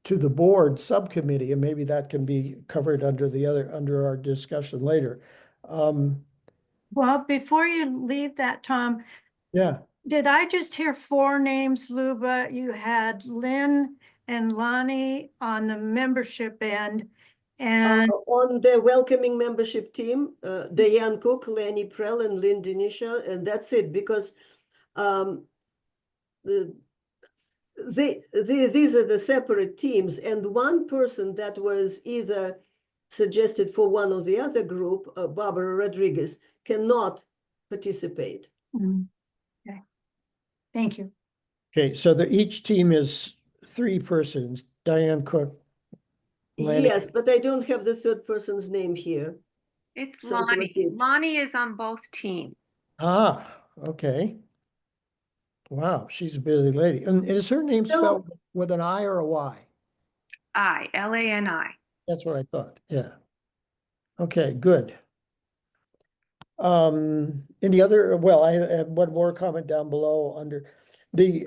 to the board subcommittee, and maybe that can be covered under our discussion later. Well, before you leave that, Tom, Yeah, did I just hear 4 names, Luba? You had Lynn and Lonnie on the membership end, and On the welcoming membership team, Diane Cook, Lenny Prell, and Lynn Denisha, and that's it, because these are the separate teams, and one person that was either suggested for one or the other group, Barbara Rodriguez, cannot participate. Okay. Thank you. okay, so each team is 3 persons, Diane Cook. Lenny. Yes, but I don't have the third person's name here. It's So it's Lonnie. repeat. Lonnie is on both teams. Ah, okay. Wow, she's a busy lady. And is her name So- spelled with an I or a Y? Lani. That's what I thought, yeah. Okay, good. Any other, well, I have one more comment down below under the,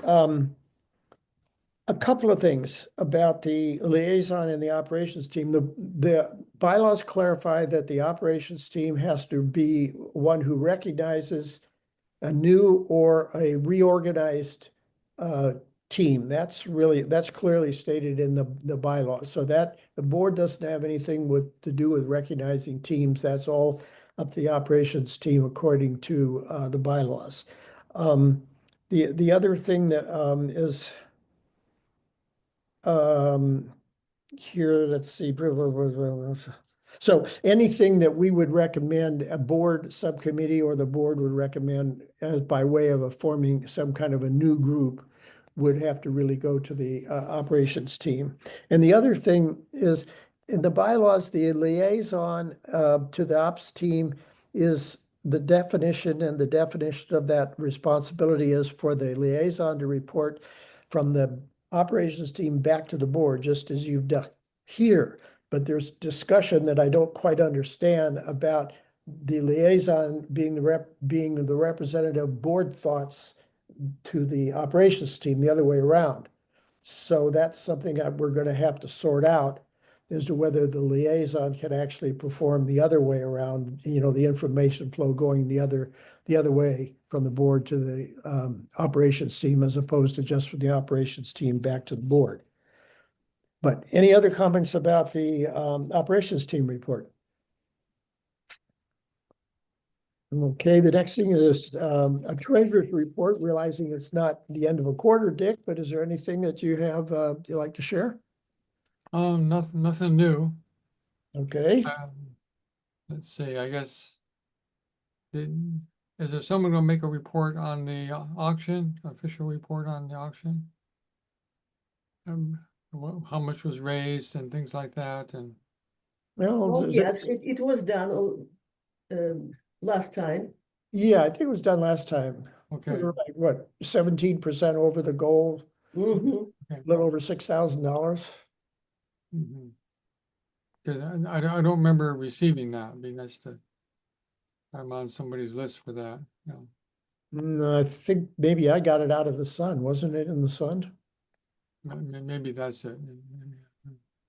a couple of things about the liaison and the operations team. The bylaws clarify that the operations team has to be one who recognizes a new or a reorganized team. That's clearly stated in the bylaws. So that the board doesn't have anything to do with recognizing teams. That's all up to the operations team according to the bylaws. The other thing that is here, let's see. So anything that we would recommend, a board subcommittee or the board would recommend as by way of forming some kind of a new group, would have to really go to the operations team. And the other thing is, in the bylaws, the liaison to the ops team is the definition, and the definition of that responsibility is for the liaison to report from the operations team back to the board, just as you've done here. But there's discussion that I don't quite understand about the liaison being the representative board thoughts to the operations team, the other way around. So that's something that we're going to have to sort out, as to whether the liaison can actually perform the other way around, the information flow going the other way from the board to the operations team, as opposed to just from the operations team back to the board. But any other comments about the operations team report? Okay, the next thing is a treasurer's report, realizing it's not the end of a quarter, Dick, but is there anything that you have you'd like to share? Nothing new. Okay, Let's see, I guess. Is there someone gonna make a report on the auction, official report on the auction? How much was raised and things like that, and well, Oh, yes, it was done last time. yeah, I think it was done last time. okay, We were like, what, 17% over the goal, Mhm. a little over $6,000. mhm. 'Cause I don't remember receiving that. It'd be nice to. I'm on somebody's list for that, I think maybe I got it out of the sun, wasn't it in the sun? Maybe that's it.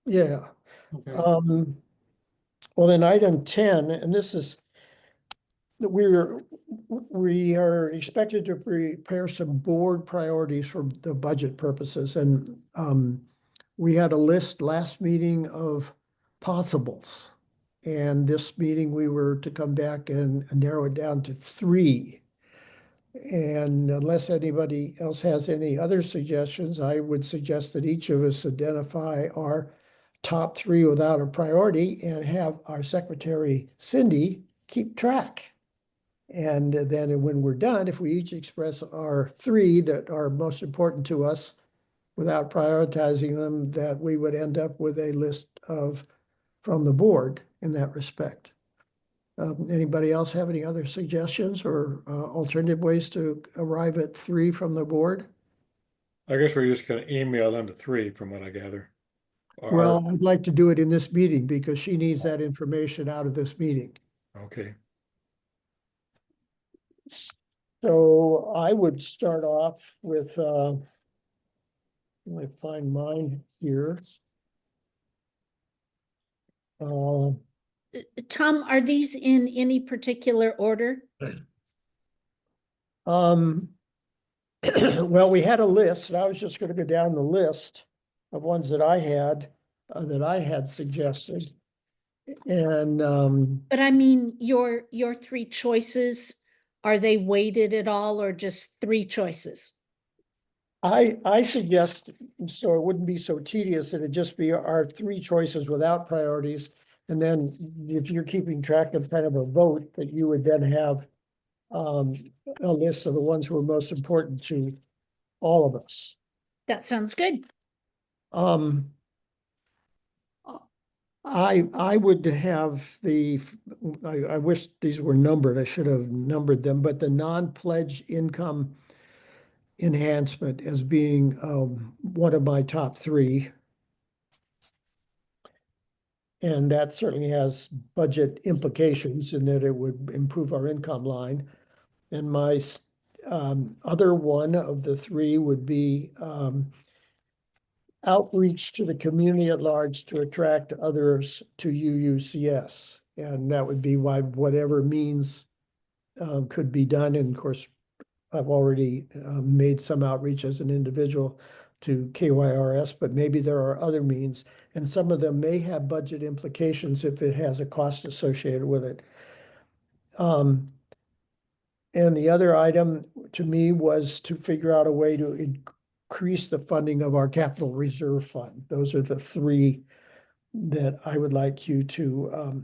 Yeah. Okay. Well, then item 10, and this is that we are expected to prepare some board priorities for the budget purposes. And we had a list last meeting of possibles. And this meeting, we were to come back and narrow it down to 3. And unless anybody else has any other suggestions, I would suggest that each of us identify our top 3 without a priority and have our secretary, Cindy, keep track. And then when we're done, if we each express our 3 that are most important to us without prioritizing them, that we would end up with a list of from the board in that respect. Anybody else have any other suggestions or alternative ways to arrive at 3 from the board? I guess we're just gonna email them to 3 from what I gather. Well, I'd like to do it in this meeting because she needs that information out of this meeting. Okay, So I would start off with, let me find mine here. Uh, Tom, are these in any particular order? Well, we had a list, and I was just gonna go down the list of ones that I had suggested. And, But I mean, your 3 choices, are they weighted at all or just 3 choices? I suggest, so it wouldn't be so tedious, it'd just be our 3 choices without priorities. And then if you're keeping track of kind of a vote, that you would then have a list of the ones who are most important to all of us. That sounds good. I would have I wish these were numbered, I should have numbered them, but the non-pledged income enhancement as being one of my top 3. And that certainly has budget implications in that it would improve our income line. And my other one of the 3 would be outreach to the community at large to attract others to UUCS. And that would be why whatever means could be done. And of course, I've already made some outreach as an individual to KYRS, but maybe there are other means. And some of them may have budget implications if it has a cost associated with it. And the other item to me was to figure out a way to increase the funding of our capital reserve fund. Those are the 3 that I would like you to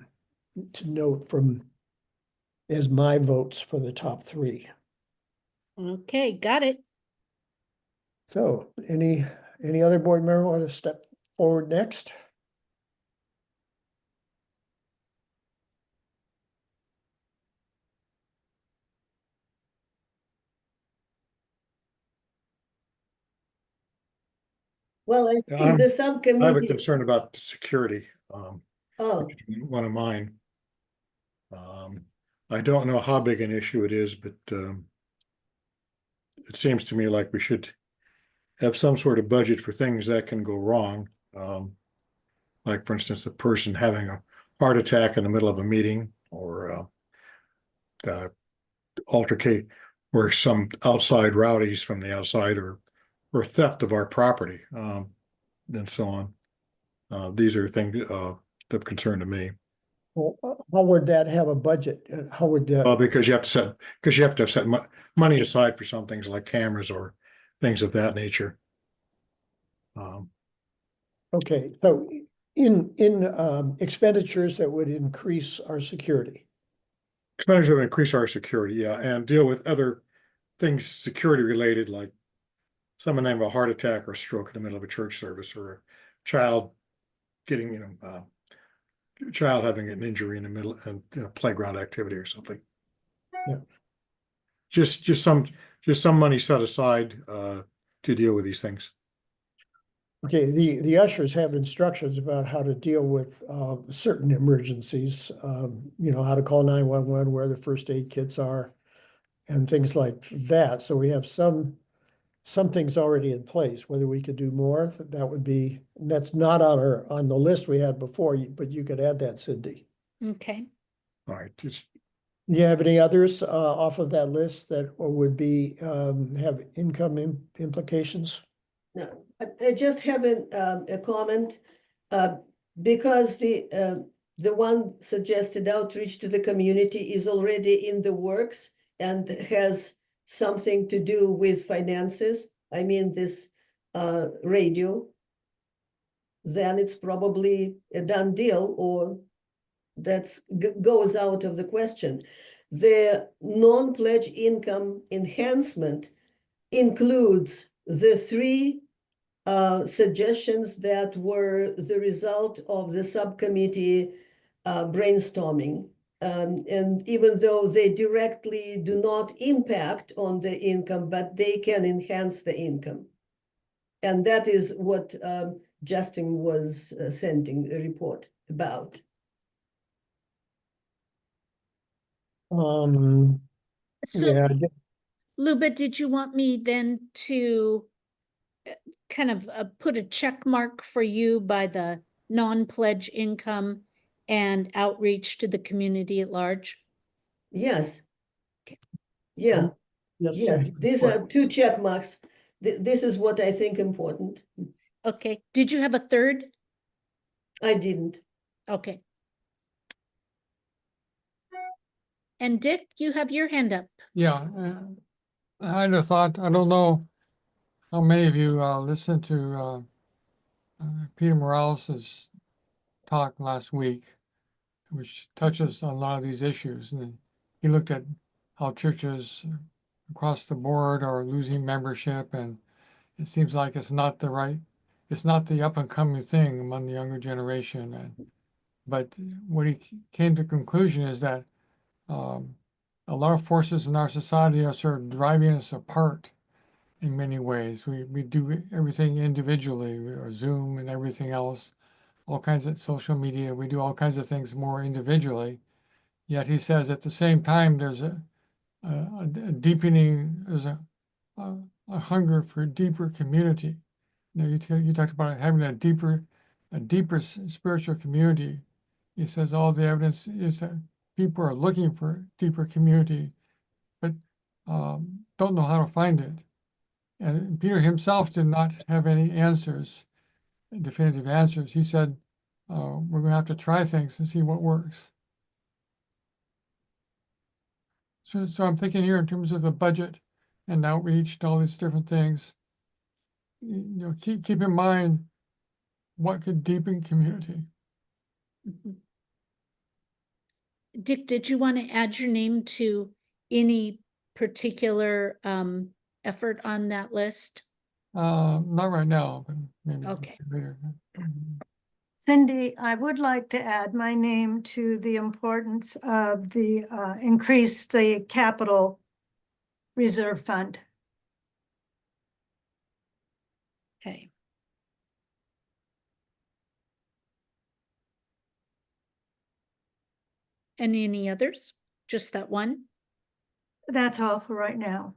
note from as my votes for the top 3. Okay, got it. So any other board member want to step forward next? Well, I Yeah, think the I have a subcommittee, concern about security, oh, one of mine. I don't know how big an issue it is, but it seems to me like we should have some sort of budget for things that can go wrong. Like for instance, a person having a heart attack in the middle of a meeting or altercate where some outside rowdies from the outside or theft of our property, and so on. These are things of concern to me. Well, how would that have a budget? How would, Because you have to set money aside for some things like cameras or things of that nature. okay, so in expenditures that would increase our security. Expenditures to increase our security, yeah, and deal with other things security related, like someone having a heart attack or stroke in the middle of a church service, or a child getting, child having an injury in the middle of playground activity or something. Yeah. Just some money set aside to deal with these things. Okay, the ushers have instructions about how to deal with certain emergencies, how to call 911, where the first aid kits are. and things like that. So we have some things already in place. Whether we could do more, that would be, that's not on the list we had before, but you could add that, Cindy. Okay. All right, just, Do you have any others off of that list that would be have income implications? No, I just have a comment, because the one suggested outreach to the community is already in the works and has something to do with finances. I mean, this radio, then it's probably a done deal, or that's goes out of the question. The non-pledge income enhancement includes the three suggestions that were the result of the subcommittee brainstorming. And even though they directly do not impact on the income, but they can enhance the income. And that is what Justin was sending a report about. So Yeah, Luba, did you want me then to kind of put a check mark for you by the non-pledge income and outreach to the community at large? Yes. Okay. Yeah, yes, yeah, Cindy, these go are ahead. 2 check marks. This is what I think important. Okay. Did you have a third? I didn't. Okay. And Dick, you have your hand up. Yeah, I had a thought, I don't know how many of you listened to Peter Morales's talk last week, which touches on a lot of these issues. And he looked at how churches across the board are losing membership, and it seems like it's not the up and coming thing among the younger generation. But what he came to the conclusion is that a lot of forces in our society are sort of driving us apart in many ways. We do everything individually, or Zoom and everything else, all kinds of social media. We do all kinds of things more individually. Yet he says at the same time, there's a deepening, there's a hunger for deeper community. You talked about having a deeper spiritual community. He says all the evidence is that people are looking for deeper community, but don't know how to find it. And Peter himself did not have any answers, definitive answers. He said, we're going to have to try things and see what works. So I'm thinking here in terms of the budget and outreach to all these different things. Keep in mind what could deepen community. Mhm. Dick, did you want to add your name to any particular effort on that list? Not right now, but maybe Okay. later. Cindy, I would like to add my name to the importance of the increase the capital reserve fund. Okay. And any others? Just that one? That's all for right now.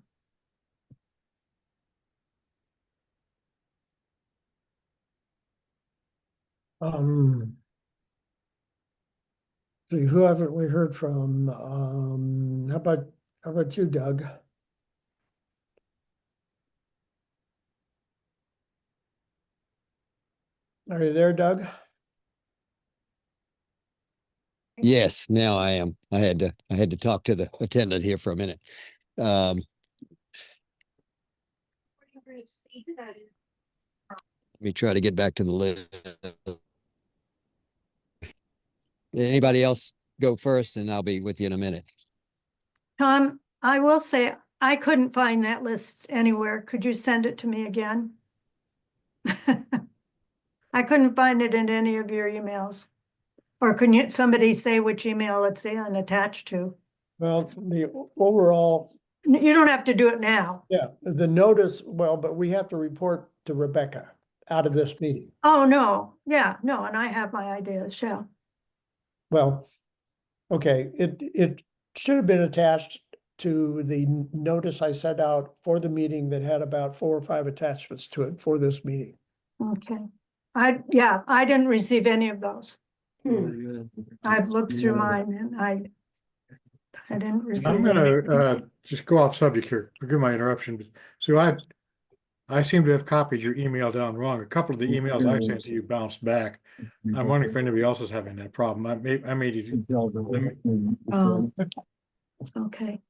See, who haven't we heard from? How about you, Doug? Are you there, Doug? Yes, now I am. I had to talk to the attendant here for a minute. Let me try to get back to the list. Anybody else go first, and I'll be with you in a minute. Tom, I will say, I couldn't find that list anywhere. Could you send it to me again? I couldn't find it in any of your emails. Or can somebody say which email it's attached to? Well, the overall, You don't have to do it now. yeah, the notice, well, but we have to report to Rebecca out of this meeting. Oh, no, yeah, no, and I have my ideas, yeah. Well, okay, it should have been attached to the notice I sent out for the meeting that had about 4 or 5 attachments to it for this meeting. Okay. Yeah, I didn't receive any of those. I've looked through mine and I didn't receive. I'm any. gonna just go off subject here. Forgive my interruption. So I seem to have copied your email down wrong. A couple of the emails I sent to you bounced back. I'm wondering if anybody else is having that problem. I made it. Oh, okay.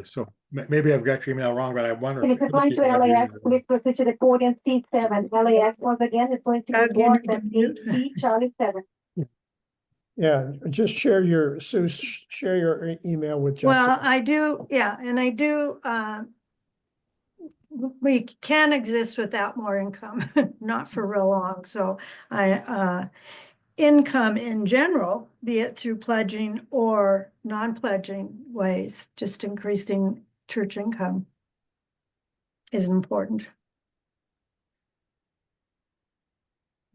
So maybe I've got your email wrong, but I wonder. And if you're going to LAX, please proceed to the podium, seat 7. LAX once again is going to Doug, be you board need to at mute. 8C, Charlie 7. Yeah, just share your, Sue, share your email with Well, Justin. I do, yeah, and I do, we can exist without more income, not for real long. So income in general, be it through pledging or non-pledging ways, just increasing church income is important.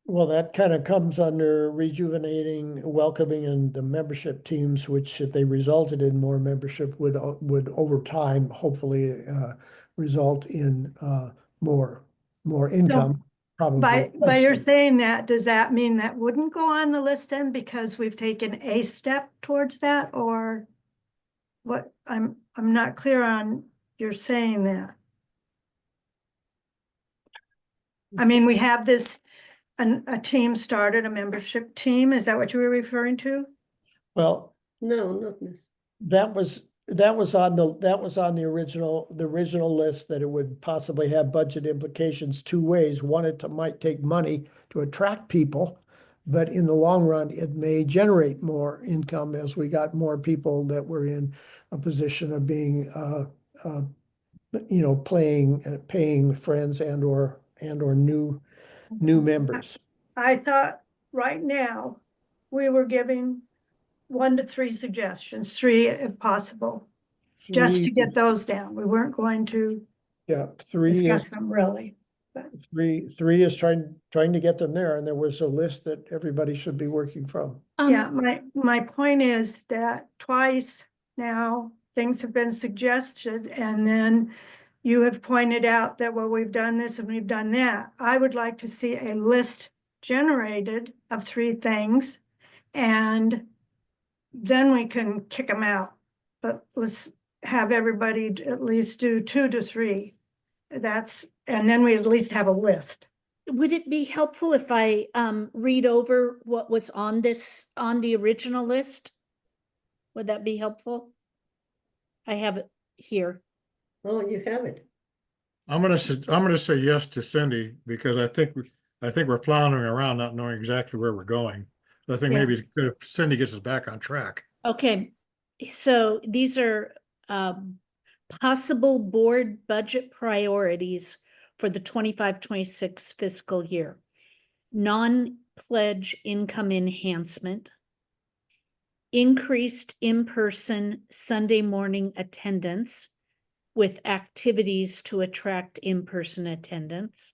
Well, that kind of comes under rejuvenating, welcoming, and the membership teams, which if they resulted in more membership would over time, hopefully, result in more income, probably. By your saying that, does that mean that wouldn't go on the list then because we've taken a step towards that, or what? I'm not clear on your saying that. I mean, we have this, a team started, a membership team. Is that what you were referring to? Well, No, not this. that was on the original list, that it would possibly have budget implications 2 ways. One, it might take money to attract people, but in the long run, it may generate more income as we got more people that were in a position of being, paying friends and/or new members. I thought right now we were giving 1 to 3 suggestions, 3 if possible, just to get those down. We weren't going to Yeah, 3 discuss is them really. But three is trying to get them there, and there was a list that everybody should be working from. yeah, my point is that twice now things have been suggested, and then you have pointed out that, well, we've done this and we've done that. I would like to see a list generated of 3 things, and then we can kick them out. But let's have everybody at least do 2 to 3. And then we at least have a list. Would it be helpful if I read over what was on the original list? Would that be helpful? I have it here. Oh, you have it. I'm gonna say yes to Cindy because I think we're floundering around, not knowing exactly where we're going. I think maybe Yes. Cindy gets us back on track. Okay, so these are possible board budget priorities for the 25-26 fiscal year. Non-pledge income enhancement, increased in-person Sunday morning attendance with activities to attract in-person attendance,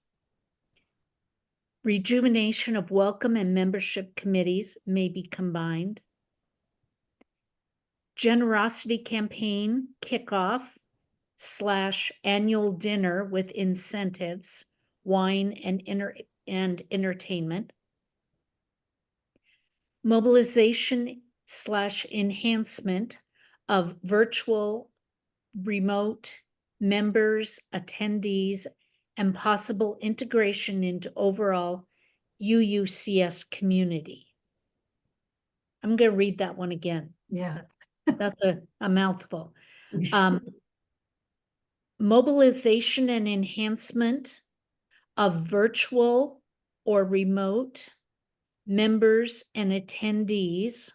rejuvenation of welcome and membership committees may be combined, generosity campaign kickoff / annual dinner with incentives, wine and entertainment, mobilization / enhancement of virtual, remote members, attendees, and possible integration into overall UUCS community. I'm going to read that one again. Yeah. That's a mouthful. Mobilization and enhancement of virtual or remote members and attendees,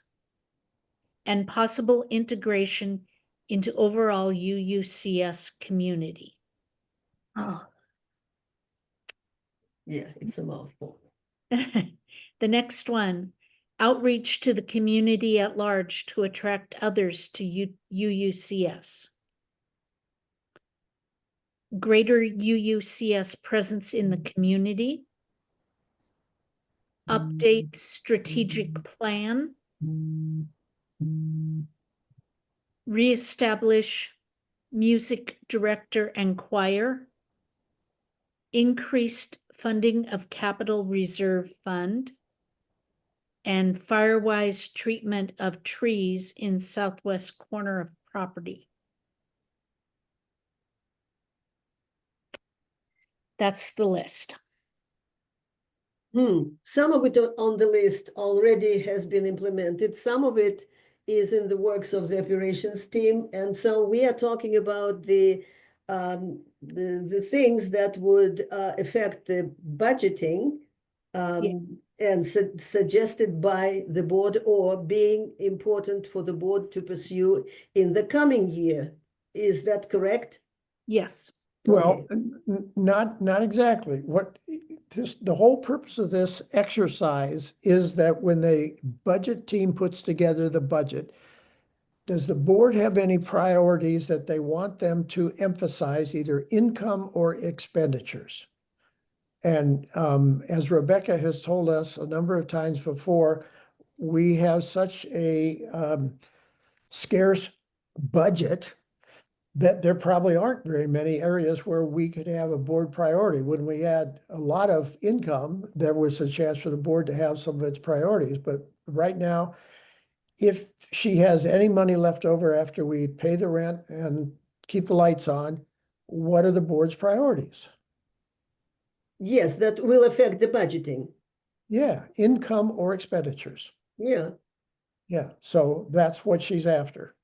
and possible integration into overall UUCS community. Oh, Yeah, it's a mouthful. The next one, outreach to the community at large to attract others to UUCS. Greater UUCS presence in the community. Update strategic plan. reestablish music director and choir, increased funding of capital reserve fund, and firewise treatment of trees in southwest corner of property. That's the list. Some of it on the list already has been implemented. Some of it is in the works of the operations team. And so we are talking about the things that would affect the budgeting and suggested by the board or being important for the board to pursue in the coming year. Is that correct? Yes. Well, not exactly. The whole purpose of this exercise is that when the budget team puts together the budget, does the board have any priorities that they want them to emphasize, either income or expenditures? And as Rebecca has told us a number of times before, we have such a scarce budget that there probably aren't very many areas where we could have a board priority. When we had a lot of income, there was a chance for the board to have some of its priorities. But right now, if she has any money left over after we pay the rent and keep the lights on, what are the board's priorities? Yes, that will affect the budgeting. Yeah, income or expenditures. Yeah. Yeah, so that's what she's after.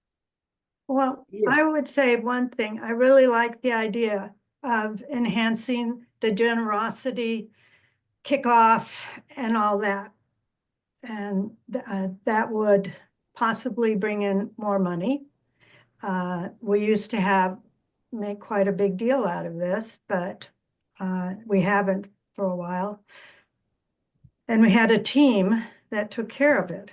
Well, Yeah. I would say one thing, I really like the idea of enhancing the generosity kickoff and all that. And that would possibly bring in more money. We used to make quite a big deal out of this, but we haven't for a while. And we had a team that took care of it.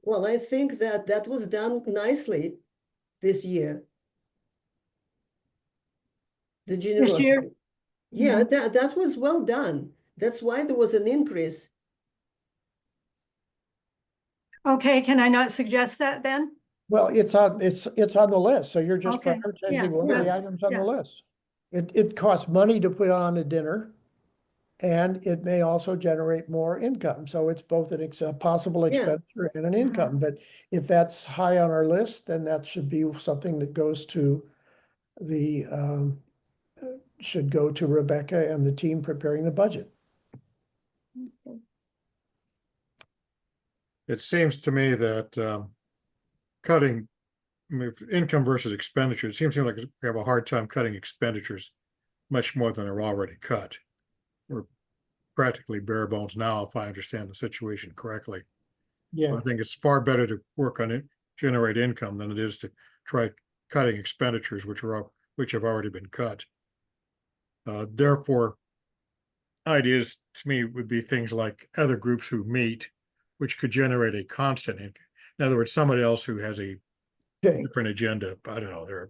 Well, I think that was done nicely this year. The generosity. year? Yeah, that was well done. That's why there was an increase. Okay, can I not suggest that then? Well, it's on the list, so you're just Okay, yeah, prioritizing one of the that's- items on the yeah. list. It costs money to put on a dinner, and it may also generate more income. So it's both a possible Yeah. expenditure and an income. But if that's high on our list, then that should be something that goes to should go to Rebecca and the team preparing the budget. It seems to me that cutting, I mean, income versus expenditure, it seems to me like we have a hard time cutting expenditures much more than are already cut. We're practically bare bones now, if I understand the situation correctly. Yeah, I think it's far better to work on it, generate income than it is to try cutting expenditures, which have already been cut. Therefore, ideas to me would be things like other groups who meet, which could generate a constant income. In other words, somebody else who has a okay, different agenda. I don't know, they're a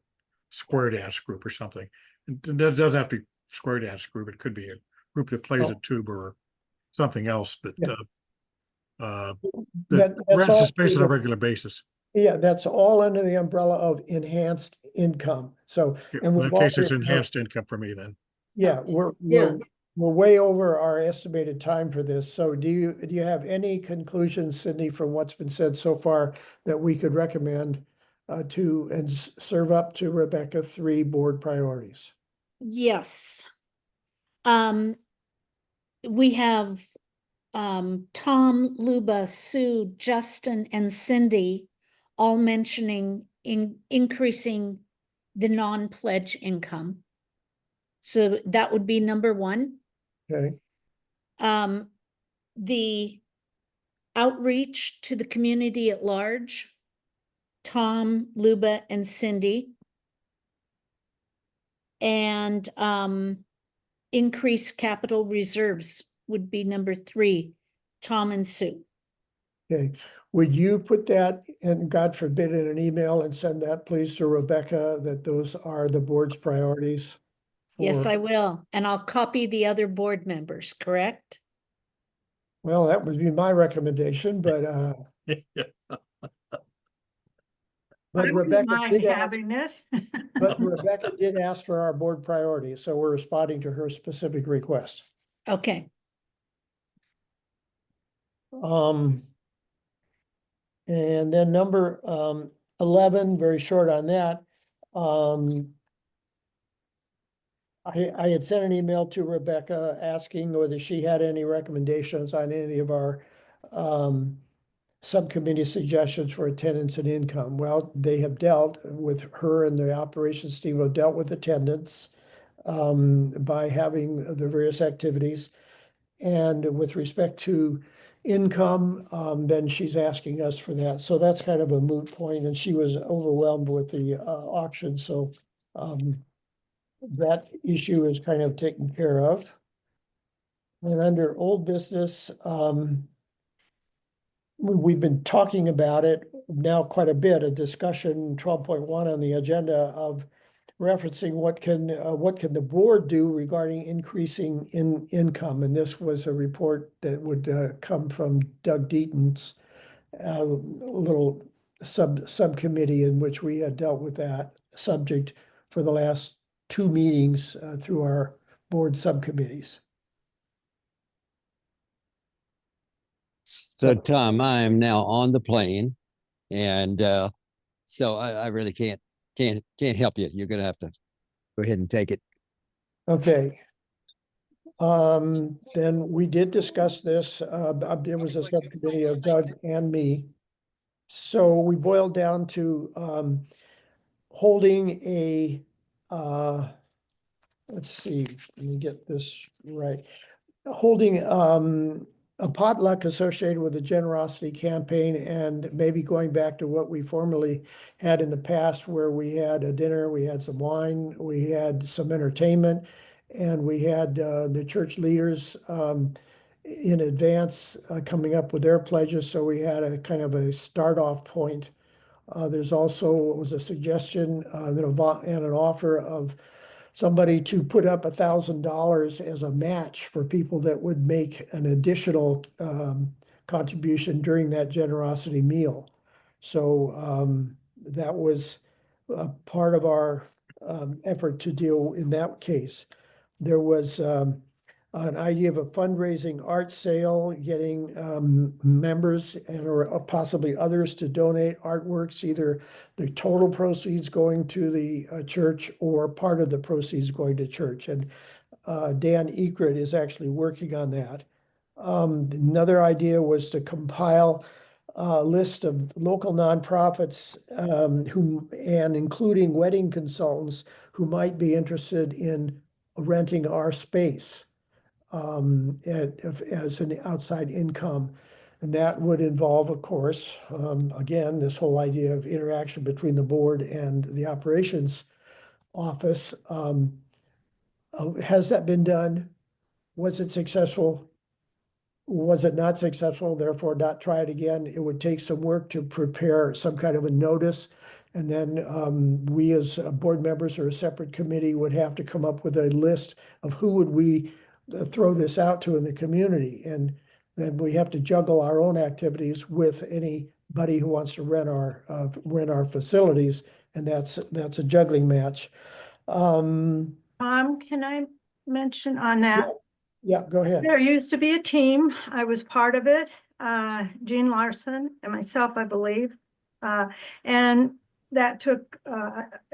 square dance group or something. That doesn't have to be square dance group. It could be a group that plays a tuba or something else, but Yeah. that that's rents all. the space on a regular basis. Yeah, that's all under the umbrella of enhanced income. So, In and that case, it's enhanced income for me then. Yeah, we're way over our estimated time for this. So do you have any conclusions, Sydney, from what's been said so far that we could recommend and serve up to Rebecca 3 board priorities? Yes. We have Tom, Luba, Sue, Justin, and Cindy all mentioning increasing the non-pledge income. So that would be number 1. Okay, The outreach to the community at large, Tom, Luba, and Cindy. And increase capital reserves would be number 3, Tom and Sue. okay. Would you put that, and God forbid, in an email and send that please to Rebecca, that those are the board's priorities? Yes, for- I will. And I'll copy the other board members, correct? Well, that would be my recommendation, but But I wouldn't Rebecca mind did ask, having it. but Rebecca did ask for our board priority, so we're responding to her specific request. Okay, And then number 11, very short on that. I had sent an email to Rebecca asking whether she had any recommendations on any of our subcommittee suggestions for attendance and income. Well, they have dealt with her and the operations team have dealt with attendance by having the various activities. And with respect to income, then she's asking us for that. So that's kind of a moot point, and she was overwhelmed with the auction, so that issue is kind of taken care of. And under old business, we've been talking about it now quite a bit, a discussion 12.1 on the agenda of referencing what can the board do regarding increasing income? And this was a report that would come from Doug Deaton's little subcommittee in which we had dealt with that subject for the last 2 meetings through our board subcommittees. So Tom, I am now on the plane, and so I really can't help you. You're gonna have to go ahead and take it. Okay. Then we did discuss this. There was a subcommittee of Doug and me. So we boiled down to holding a let's see, let me get this right. Holding a potluck associated with the generosity campaign, and maybe going back to what we formerly had in the past, where we had a dinner, we had some wine, we had some entertainment, and we had the church leaders in advance coming up with their pledges. So we had a kind of a start off point. There's also was a suggestion and an offer of somebody to put up $1,000 as a match for people that would make an additional contribution during that generosity meal. So that was a part of our effort to deal in that case. There was an idea of a fundraising art sale, getting members and or possibly others to donate artworks, either the total proceeds going to the church or part of the proceeds going to church. And Dan Ekrit is actually working on that. Another idea was to compile a list of local nonprofits and including wedding consultants who might be interested in renting our space as an outside income. And that would involve, of course, again, this whole idea of interaction between the board and the operations office. Has that been done? Was it successful? Was it not successful? Therefore, not try it again. It would take some work to prepare some kind of a notice. And then we as board members or a separate committee would have to come up with a list of who would we throw this out to in the community. And then we have to juggle our own activities with anybody who wants to rent our facilities. And that's a juggling match. Can I mention on that? Yeah, go ahead. There used to be a team. I was part of it. Jean Larson and myself, I believe. And that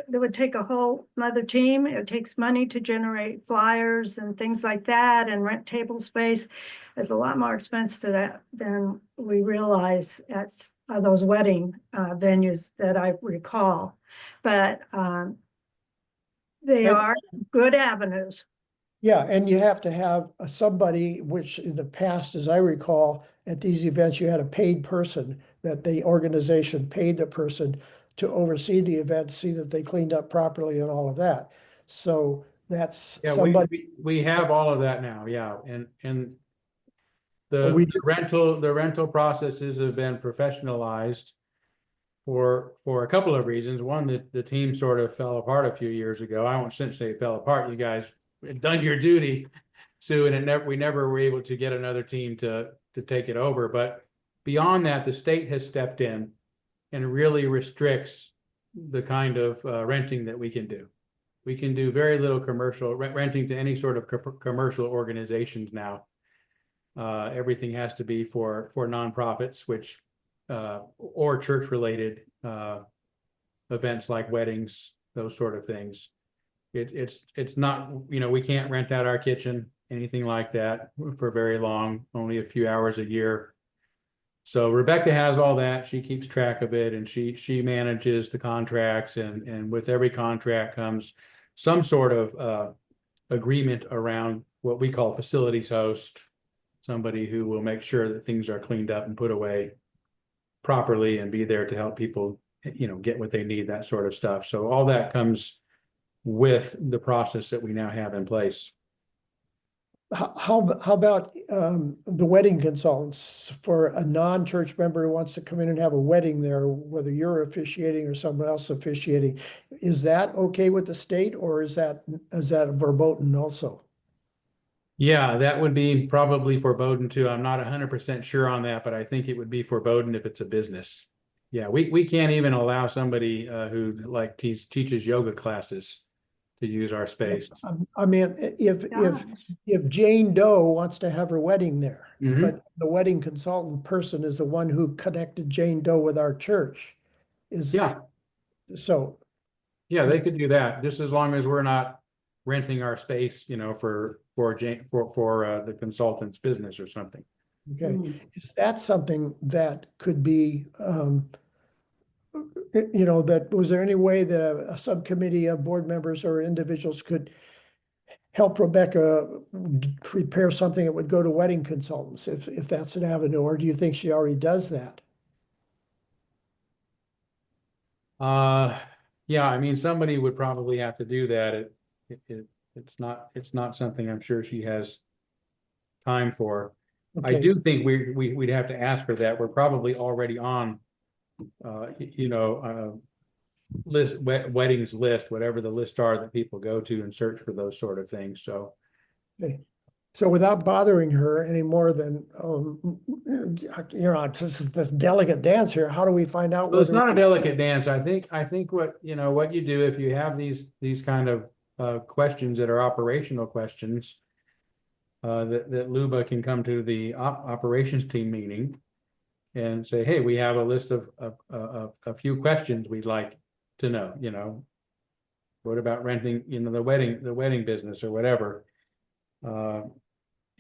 would take a whole other team. It takes money to generate flyers and things like that and rent table space. There's a lot more expense to that than we realize at those wedding venues that I recall. But they are good avenues. Yeah, and you have to have somebody, which in the past, as I recall, at these events, you had a paid person that the organization paid the person to oversee the event, see that they cleaned up properly and all of that. So that's somebody. We have all of that now, yeah, and We the rental processes have been professionalized for a couple of reasons. One, that the team sort of fell apart a few years ago. I won't say it fell apart. You guys had done your duty, Sue, and we never were able to get another team to take it over. But beyond that, the state has stepped in and really restricts the kind of renting that we can do. We can do very little commercial renting to any sort of commercial organizations now. Everything has to be for nonprofits, which or church related events like weddings, those sort of things. It's not, you know, we can't rent out our kitchen, anything like that for very long, only a few hours a year. So Rebecca has all that. She keeps track of it, and she manages the contracts, and with every contract comes some sort of agreement around what we call facilities host, somebody who will make sure that things are cleaned up and put away properly and be there to help people, you know, get what they need, that sort of stuff. So all that comes with the process that we now have in place. How about the wedding consultants for a non-church member who wants to come in and have a wedding there, whether you're officiating or someone else officiating? Is that okay with the state, or is that verboten also? Yeah, that would be probably forbidden too. I'm not 100% sure on that, but I think it would be forbidden if it's a business. Yeah, we can't even allow somebody who like teaches yoga classes to use our space. I mean, if Jane Doe wants to have her wedding there, Mhm. but the wedding consultant person is the one who connected Jane Doe with our church, Yeah, so. yeah, they could do that, just as long as we're not renting our space, you know, for the consultant's business or something. Okay, is that something that could be, you know, was there any way that a subcommittee of board members or individuals could help Rebecca prepare something that would go to wedding consultants, if that's an avenue, or do you think she already does that? Yeah, I mean, somebody would probably have to do that. It's not something I'm sure she has time for. I Okay. do think we'd have to ask her that. We're probably already on, you know, weddings list, whatever the lists are that people go to and search for those sort of things. So, Okay. So without bothering her any more than, you know, this is this delicate dance here, how do we find out well, it's whether? not a delicate dance. I think what, you know, what you do if you have these kind of questions that are operational questions, that Luba can come to the operations team meeting and say, hey, we have a list of a few questions we'd like to know, you know, what about renting, you know, the wedding business or whatever.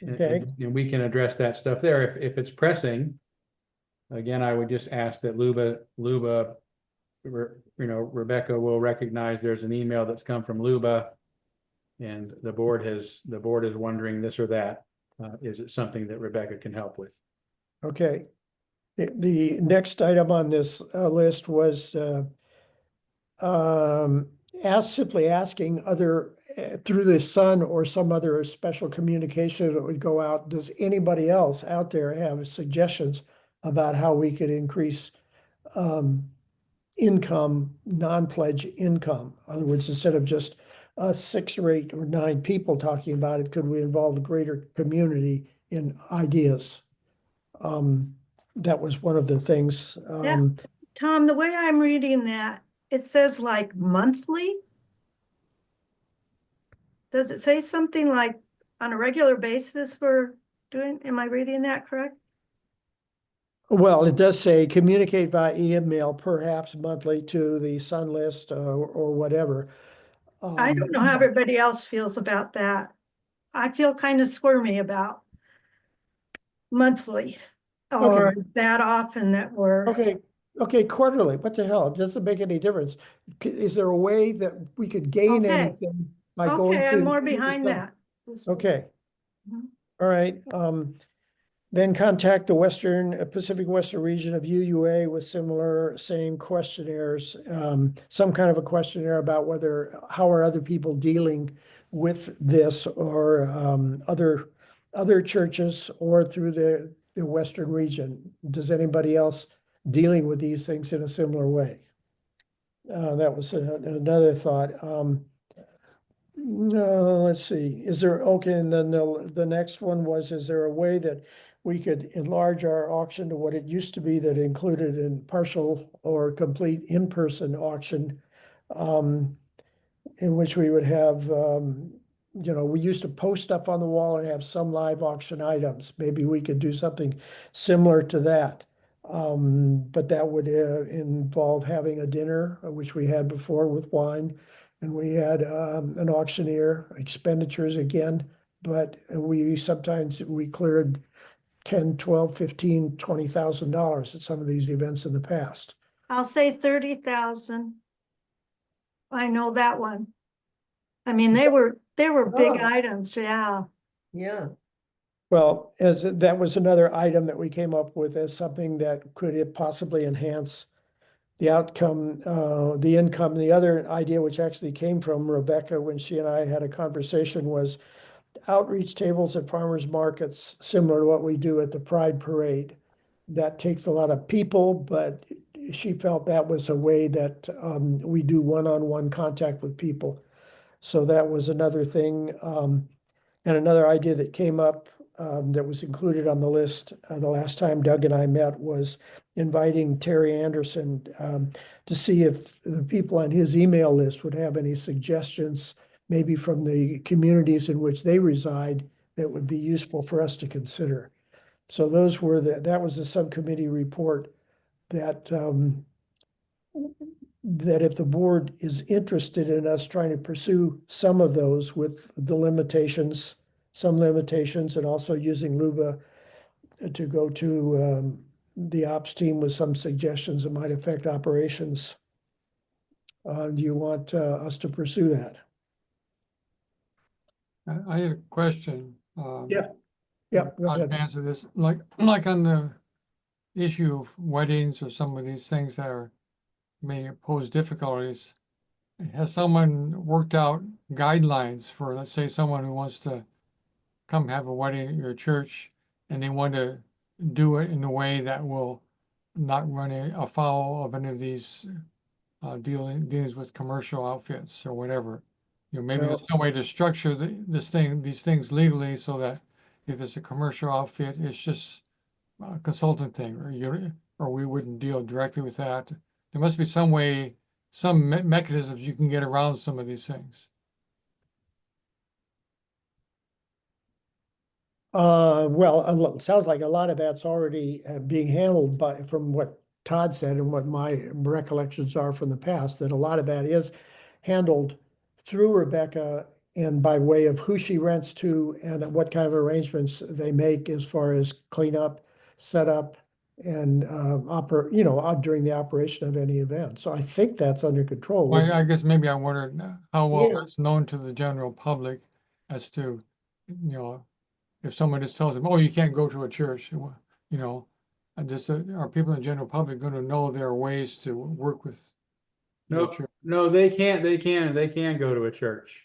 Okay. And we can address that stuff there. If it's pressing, again, I would just ask that Luba, you know, Rebecca will recognize there's an email that's come from Luba, and the board is wondering this or that. Is it something that Rebecca can help with? Okay. The next item on this list was simply asking other, through the Sun or some other special communication that would go out, does anybody else out there have suggestions about how we could increase income, non-pledge income? In other words, instead of just 6 or 8 or 9 people talking about it, could we involve the greater community in ideas? That was one of the things. Tom, the way I'm reading that, it says like monthly. Does it say something like on a regular basis we're doing, am I reading that correct? Well, it does say communicate via email, perhaps monthly, to the Sun list or whatever. I don't know how everybody else feels about that. I feel kind of squirmy about monthly or that often that we're. Okay, quarterly, what the hell? It doesn't make any difference. Is there a way that we could gain Okay. anything by going to? Okay, I'm more behind that. Okay. Mhm. All right, then contact the Pacific Western region of UUA with same questionnaires, some kind of a questionnaire about how are other people dealing with this, or other churches, or through the Western region. Does anybody else dealing with these things in a similar way? That was another thought. No, let's see, and then the next one was, is there a way that we could enlarge our auction to what it used to be, that included in partial or complete in-person auction. In which we would have, we used to post stuff on the wall and have some live auction items. Maybe we could do something similar to that. But that would involve having a dinner, which we had before with wine. And we had an auctioneer, expenditures again, but we sometimes we cleared 10, 12, 15, $20,000 at some of these events in the past. I'll say 30,000. I know that one. I mean, they were big Oh. items, yeah. Yeah. Well, that was another item that we came up with as something that could possibly enhance the outcome, the income. The other idea, which actually came from Rebecca when she and I had a conversation, was outreach tables at farmers markets, similar to what we do at the Pride Parade. That takes a lot of people, but she felt that was a way that we do one-on-one contact with people. So that was another thing. And another idea that came up that was included on the list the last time Doug and I met was inviting Terry Anderson to see if the people on his email list would have any suggestions, maybe from the communities in which they reside, that would be useful for us to consider. So those were that was the subcommittee report that that if the board is interested in us trying to pursue some of those with the limitations, some limitations, and also using LUBA to go to the ops team with some suggestions that might affect operations. Do you want us to pursue that? I had a question. Yeah. Yeah, go I'll ahead. answer this, like on the issue of weddings or some of these things that may pose difficulties. Has someone worked out guidelines for, let's say, someone who wants to come have a wedding at your church and they want to do it in a way that will not run afoul of any of these dealings with commercial outfits or whatever? Maybe there's no way to structure these things legally so that if it's a commercial outfit, it's just a consultant thing, or we wouldn't deal directly with that. There must be some way, some mechanisms you can get around some of these things. Well, it sounds like a lot of that's already being handled from what Todd said and what my recollections are from the past, that a lot of that is handled through Rebecca and by way of who she rents to and what kind of arrangements they make as far as cleanup, setup, and during the operation of any event. So I think that's under control. Well, I guess maybe I wondered how well Yeah. it's known to the general public as to, if someone just tells them, oh, you can't go to a church, are people in the general public going to know there are ways to work with the No, church? no, they can go to a church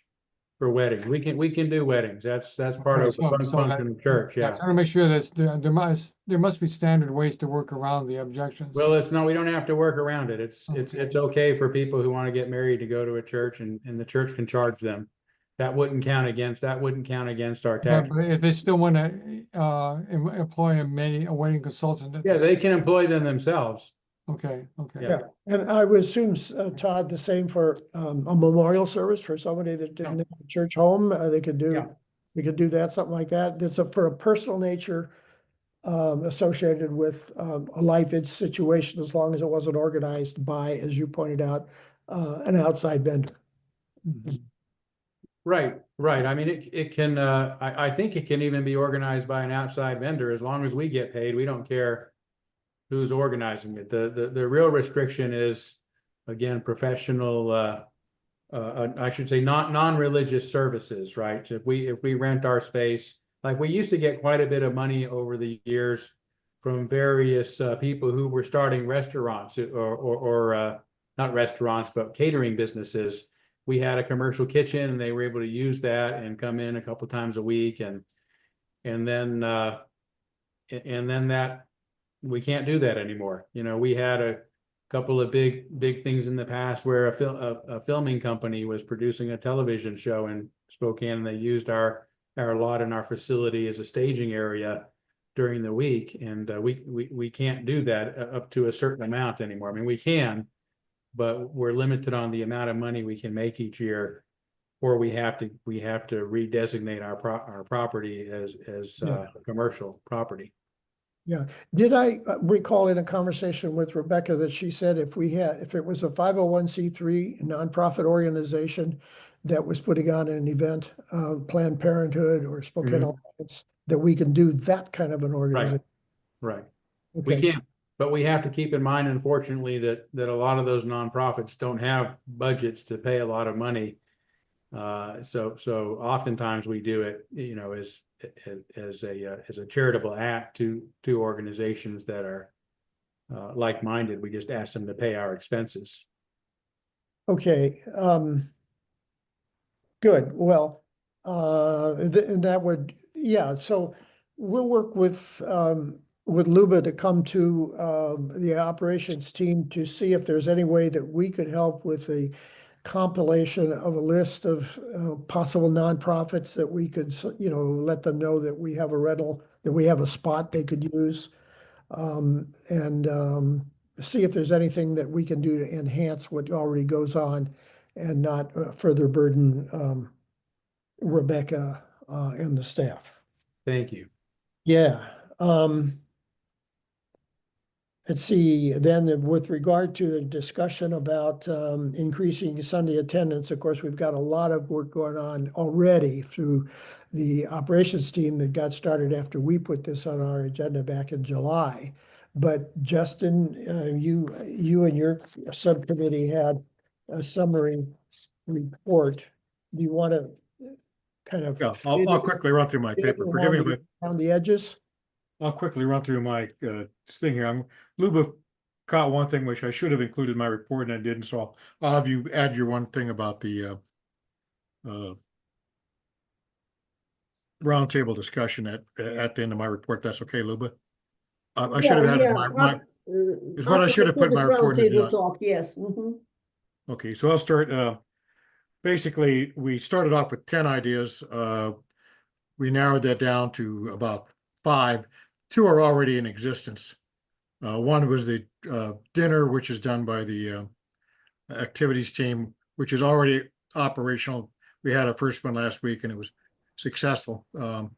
for weddings. We can do weddings. That's part Okay, of the function of church, I yeah. just want to make sure that there must be standard ways to work around the objections. Well, we don't have to work around it. It's Okay. okay for people who want to get married to go to a church and the church can charge them. That wouldn't count against our tax. But if they still want to employ a wedding consultant. Yeah, they can employ them themselves. Okay, Yeah, and I would assume, Todd, the same for a memorial service for somebody that didn't have a church home. They could do, Yeah. they could do that, something like that. That's for a personal nature associated with a life situation, as long as it wasn't organized by, as you pointed out, an outside vendor. Right. I mean, it can, I think it can even be organized by an outside vendor. As long as we get paid, we don't care who's organizing it. The real restriction is, again, professional, I should say non-religious services, right? If we rent our space, like we used to get quite a bit of money over the years from various people who were starting restaurants or not restaurants, but catering businesses. We had a commercial kitchen and they were able to use that and come in a couple times a week and then that we can't do that anymore. We had a couple of big things in the past where a filming company was producing a television show in Spokane and they used our lot and our facility as a staging area during the week, and we can't do that up to a certain amount anymore. I mean, we can, but we're limited on the amount of money we can make each year, or we have to redesignate our property as Yeah. commercial property. Yeah, did I recall in a conversation with Rebecca that she said if it was a 501c3 nonprofit organization that was putting on an event, Planned Parenthood or Spokane Mhm. Alliance, that we can do that kind of an organization? Right. We Okay, can't, but we have to keep in mind, unfortunately, that a lot of those nonprofits don't have budgets to pay a lot of money. So oftentimes we do it, you know, as a charitable act to organizations that are like-minded. We just ask them to pay our expenses. okay, good, well, and that would, yeah, so we'll work with Luba to come to, the operations team to see if there's any way that we could help with a compilation of a list of, possible nonprofits that we could, you know, let them know that we have a rental, that we have a spot they could use. And see if there's anything that we can do to enhance what already goes on and not further burden Rebecca and the staff. Thank you. Yeah. Let's see, then with regard to the discussion about increasing Sunday attendance, of course, we've got a lot of work going on already through the operations team that got started after we put this on our agenda back in July. But Justin, you and your subcommittee had a summary report. Do you want to kind of? Yeah, I'll quickly run through my paper. Forgive me if around the edges? I'll quickly run through my thing here. Luba caught one thing which I should have included in my report and I didn't, so I'll have you add your one thing about the roundtable discussion at the end of my report. That's okay, Luba? I should have had it in my is what I should have put in my report. Roundtable talk, yes. Okay, so I'll start. Basically, we started off with 10 ideas. We narrowed that down to about 5. 2 are already in existence. One was the dinner, which is done by the activities team, which is already operational. We had our first one last week and it was successful. The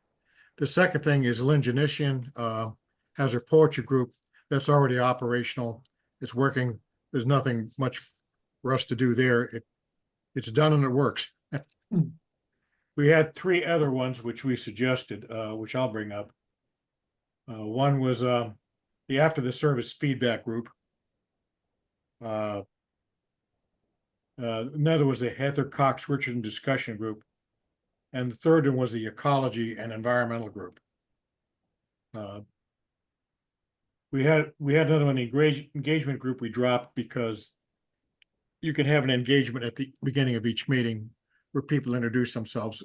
second thing is Lynn Janician has her poetry group that's already operational. It's working. There's nothing much for us to do there. It's done and it works. We had 3 other ones which we suggested, which I'll bring up. One was the after the service feedback group. Another was the Heather Cox Richardson discussion group. And the third one was the ecology and environmental group. We had another one, the engagement group we dropped because you can have an engagement at the beginning of each meeting where people introduce themselves.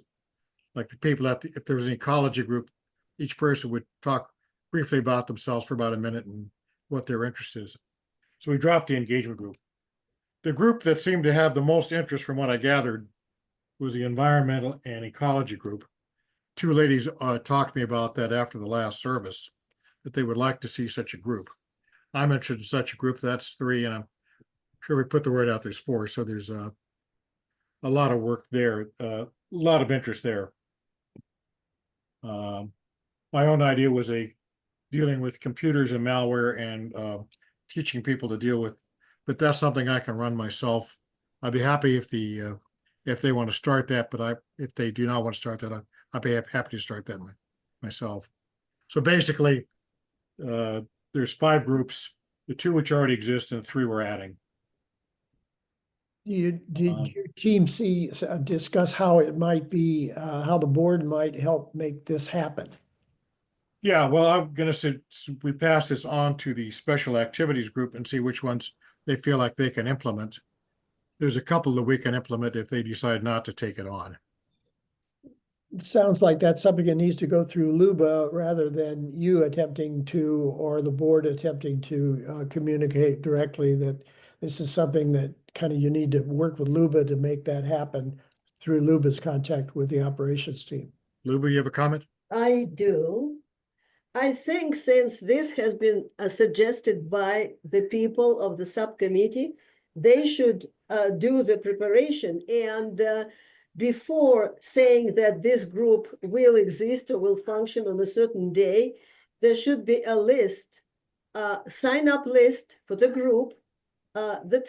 Like the people if there was an ecology group, each person would talk briefly about themselves for about a minute and what their interest is. So we dropped the engagement group. The group that seemed to have the most interest from what I gathered was the environmental and ecology group. 2 ladies talked to me about that after the last service, that they would like to see such a group. I'm interested in such a group. That's 3, and I'm sure we put the word out, there's 4. So there's a lot of work there, a lot of interest there. My own idea was dealing with computers and malware and teaching people to deal with, but that's something I can run myself. I'd be happy if they want to start that, but if they do not want to start that, I'd be happy to start that myself. So basically, there's 5 groups, the 2 which already exist and 3 we're adding. Did your team discuss how it might be, how the board might help make this happen? Yeah, well, I'm gonna say we pass this on to the special activities group and see which ones they feel like they can implement. There's a couple that we can implement if they decide not to take it on. It sounds like that's something that needs to go through Luba rather than you attempting to, or the board attempting to communicate directly that this is something that kind of you need to work with Luba to make that happen through Luba's contact with the operations team. Luba, you have a comment? I do. I think since this has been suggested by the people of the subcommittee, they should do the preparation and before saying that this group will exist or will function on a certain day, there should be a list, sign up list for the group, the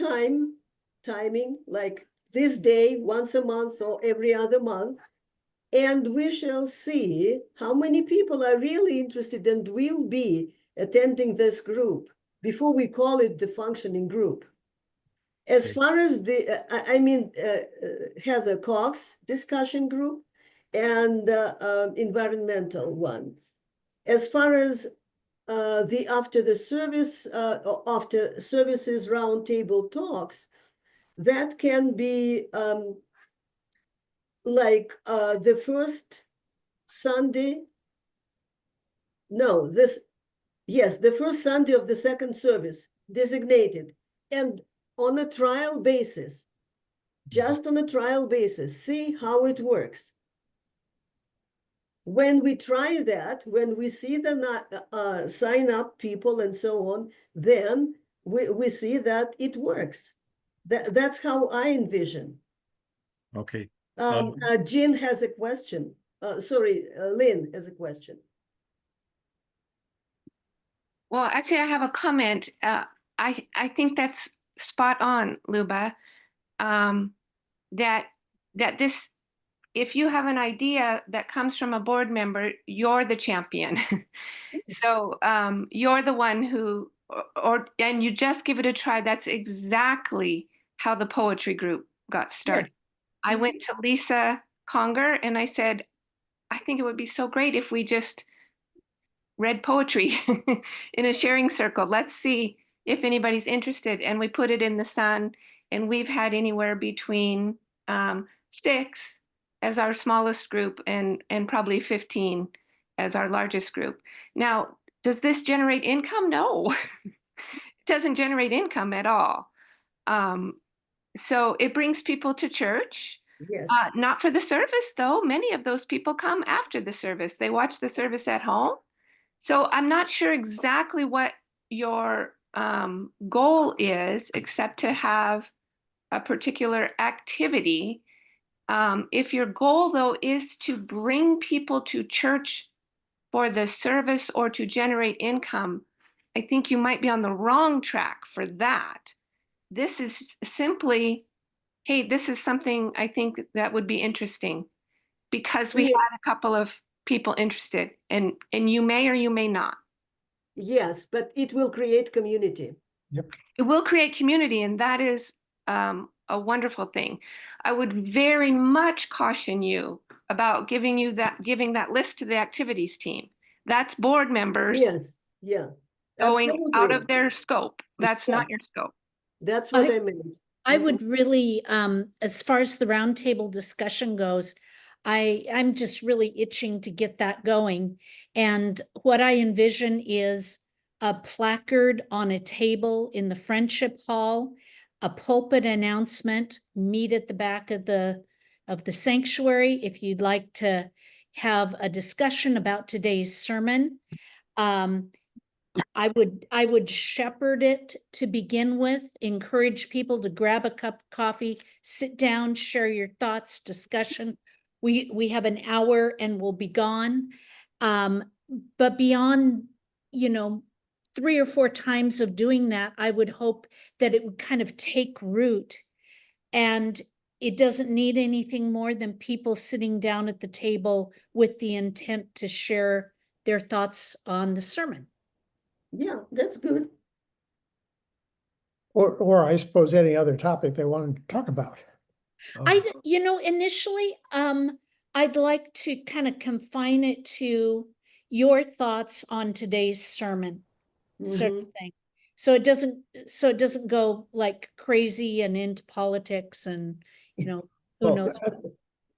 timing, like this day, once a month or every other month. And we shall see how many people are really interested and will be attending this group before we call it the functioning group. As Okay. far as the, Heather Cox discussion group and environmental one. As far as the after services roundtable talks, that can be like the first Sunday. No, yes, the first Sunday of the second service designated and on a trial basis, just on a trial basis, see how it works. When we try that, when we see the sign up people and so on, then we see that it works. That's how I envision. Okay. Jean has a question. Lynn has a question. Well, actually, I have a comment. I think that's spot on, Luba. That this, if you have an idea that comes from a board member, you're the champion. So you're the one who, and you just give it a try. That's exactly how the poetry group got started. I went to Lisa Conger and I said, I think it would be so great if we just read poetry in a sharing circle. Let's see if anybody's interested. And we put it in the Sun, and we've had anywhere between 6 as our smallest group and probably 15 as our largest group. Now, does this generate income? No, it doesn't generate income at all. So it brings people to church. Yes. Not for the service, though. Many of those people come after the service. They watch the service at home. So I'm not sure exactly what your goal is, except to have a particular activity. If your goal, though, is to bring people to church for the service or to generate income, I think you might be on the wrong track for that. This is simply, hey, this is something I think that would be interesting because we had a couple of people interested, and you may or you may not. Yes, but it will create community. It will create community, and that is a wonderful thing. I would very much caution you about giving that list to the activities team. That's board members Yes, yeah. going out Absolutely. of their scope. That's Yeah. not your scope. That's what I meant. I would really, as far as the roundtable discussion goes, I'm just really itching to get that going. And what I envision is a placard on a table in the Friendship Hall, a pulpit announcement, meet at the back of the sanctuary if you'd like to have a discussion about today's sermon. I would shepherd it to begin with, encourage people to grab a cup of coffee, sit down, share your thoughts, discussion. We have an hour and we'll be gone. But beyond, 3 or 4 times of doing that, I would hope that it would kind of take root. And it doesn't need anything more than people sitting down at the table with the intent to share their thoughts on the sermon. Yeah, that's good. Or I suppose any other topic they want to talk about. Initially, I'd like to kind of confine it to your thoughts on today's sermon, sort of thing. So it doesn't go like crazy and into politics and, who Well, knows.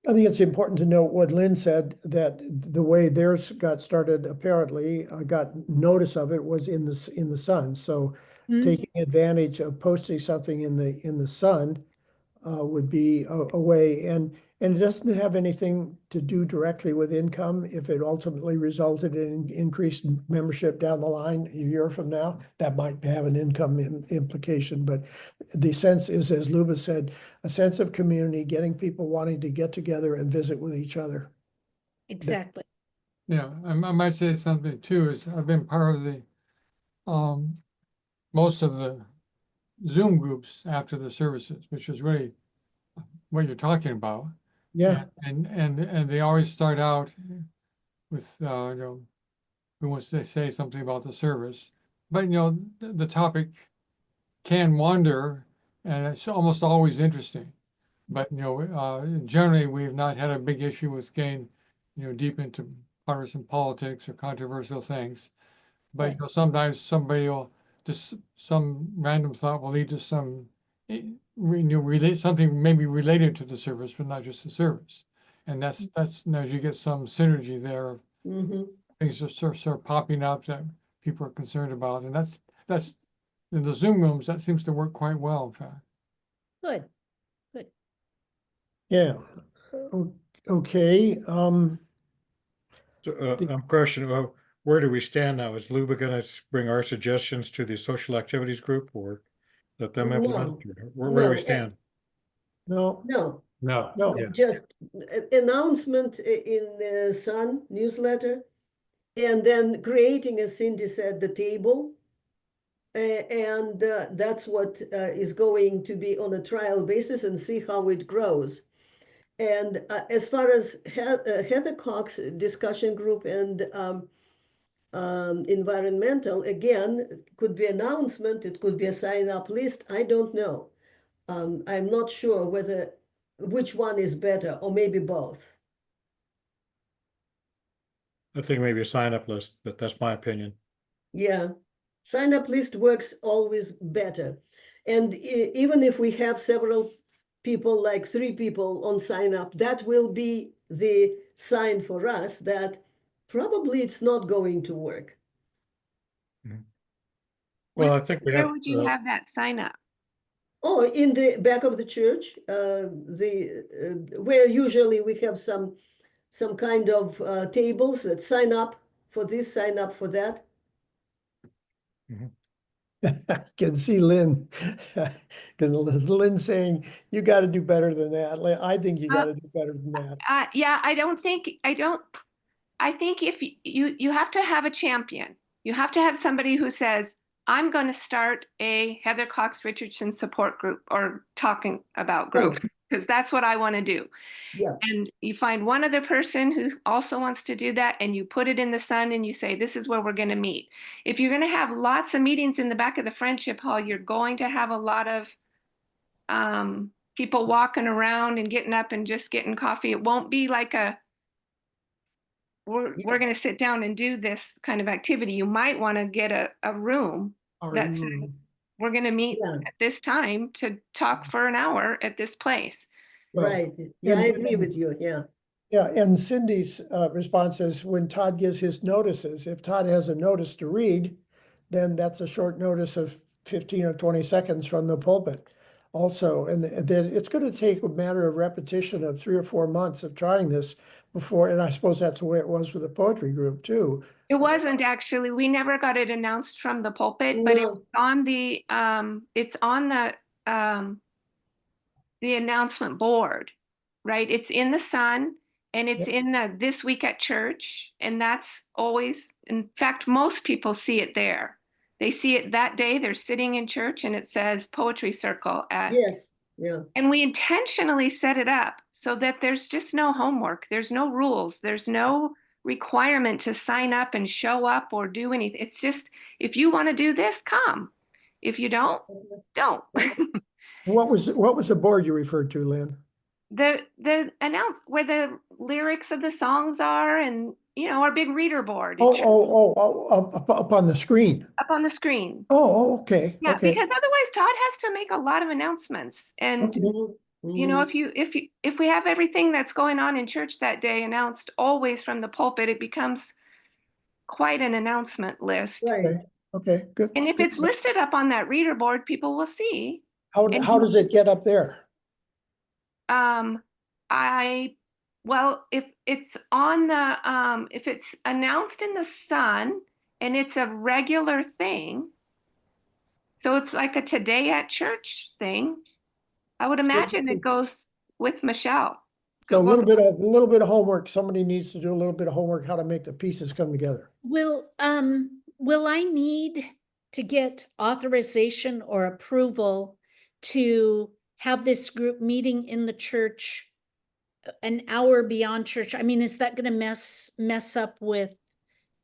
I think it's important to note what Lynn said, that the way theirs got started, apparently, got notice of it was in the Sun. So taking advantage of posting something in the Sun would be a way. And And it doesn't have anything to do directly with income. If it ultimately resulted in increased membership down the line a year from now, that might have an income implication. But the sense is, as Luba said, a sense of community, getting people wanting to get together and visit with each other. Exactly. Yeah, I might say something too, is I've been part of the, most of the Zoom groups after the services, which is really what you're talking about. Yeah, And they always start out with, you know, who wants to say something about the service. But, you know, the topic can wander and it's almost always interesting. But, you know, generally, we've not had a big issue with getting, you know, deep into partisan politics or controversial things. But, you know, sometimes somebody will just, some random thought will lead to some, you know, relate, something maybe related to the service, but not just the service. And that's, you know, you get some synergy there of Mhm. things just sort of popping up that people are concerned about. And that's, in the Zoom rooms, that seems to work quite well, in fact. Good. Good. yeah. Okay, So, I'm questioning, well, where do we stand now? Is Luba gonna bring our suggestions to the social activities group or let them implement? Where do we No, stand? no, No, No. no. Yeah. just announcement in the Sun newsletter, and then creating, as Cindy said, the table. And that's what is going to be on a trial basis and see how it grows. And as far as Heather Cox discussion group and environmental, again, could be announcement, it could be a sign-up list, I don't know. I'm not sure which one is better, or maybe both. I think maybe a sign-up list, but that's my opinion. Yeah, sign-up list works always better. And even if we have several people, like 3 people on sign up, that will be the sign for us that probably it's not going to work. Well, I think we Where have, would you have that sign up? Oh, in the back of the church, where usually we have some kind of tables that sign up for this, sign up for that. Can see Lynn, because Lynn saying, you got to do better than that. I think you got to do better than that. Yeah, I think if you have to have a champion, you have to have somebody who says, I'm going to start a Heather Cox Richardson support group or talking about group, because that's what I want to do. Yeah. And you find one other person who also wants to do that, and you put it in the Sun and you say, this is where we're going to meet. If you're going to have lots of meetings in the back of the Friendship Hall, you're going to have a lot of people walking around and getting up and just getting coffee. It won't be like we're going to sit down and do this kind of activity. You might want to get a room that says we're going to meet at this time to talk for an hour at this place. Right. Yeah, I agree with you. Yeah. Yeah, and Cindy's response is when Todd gives his notices, if Todd has a notice to read, then that's a short notice of 15 or 20 seconds from the pulpit also. And then it's going to take a matter of repetition of 3 or 4 months of trying this before, and I suppose that's the way it was with the poetry group too. It wasn't actually, we never got it announced from the pulpit, but No. it's on the announcement board, right? It's in the Sun and it's in the This Week at Church. And that's always, in fact, most people see it there. They see it that day, they're sitting in church and it says Poetry Circle at. Yes. Yeah. And we intentionally set it up so that there's just no homework, there's no rules, there's no requirement to sign up and show up or do anything. It's just, if you want to do this, come. If you don't, don't. What was the board you referred to, Lynn? The where the lyrics of the songs are, and our big reader board. Up on the screen. Up on the screen. Okay. Yeah, Okay. because otherwise Todd has to make a lot of announcements. And if we have everything that's going on in church that day announced always from the pulpit, it becomes quite an announcement list. Right. Okay, good. And if it's listed up on that reader board, people will see. How does it get up there? Well, if it's on the, if it's announced in the Sun and it's a regular thing, so it's like a Today at Church thing, I would imagine it goes with Michelle. So a little bit of homework. Somebody needs to do a little bit of homework, how to make the pieces come together. Will I need to get authorization or approval to have this group meeting in the church an hour beyond church? I mean, is that gonna mess up with,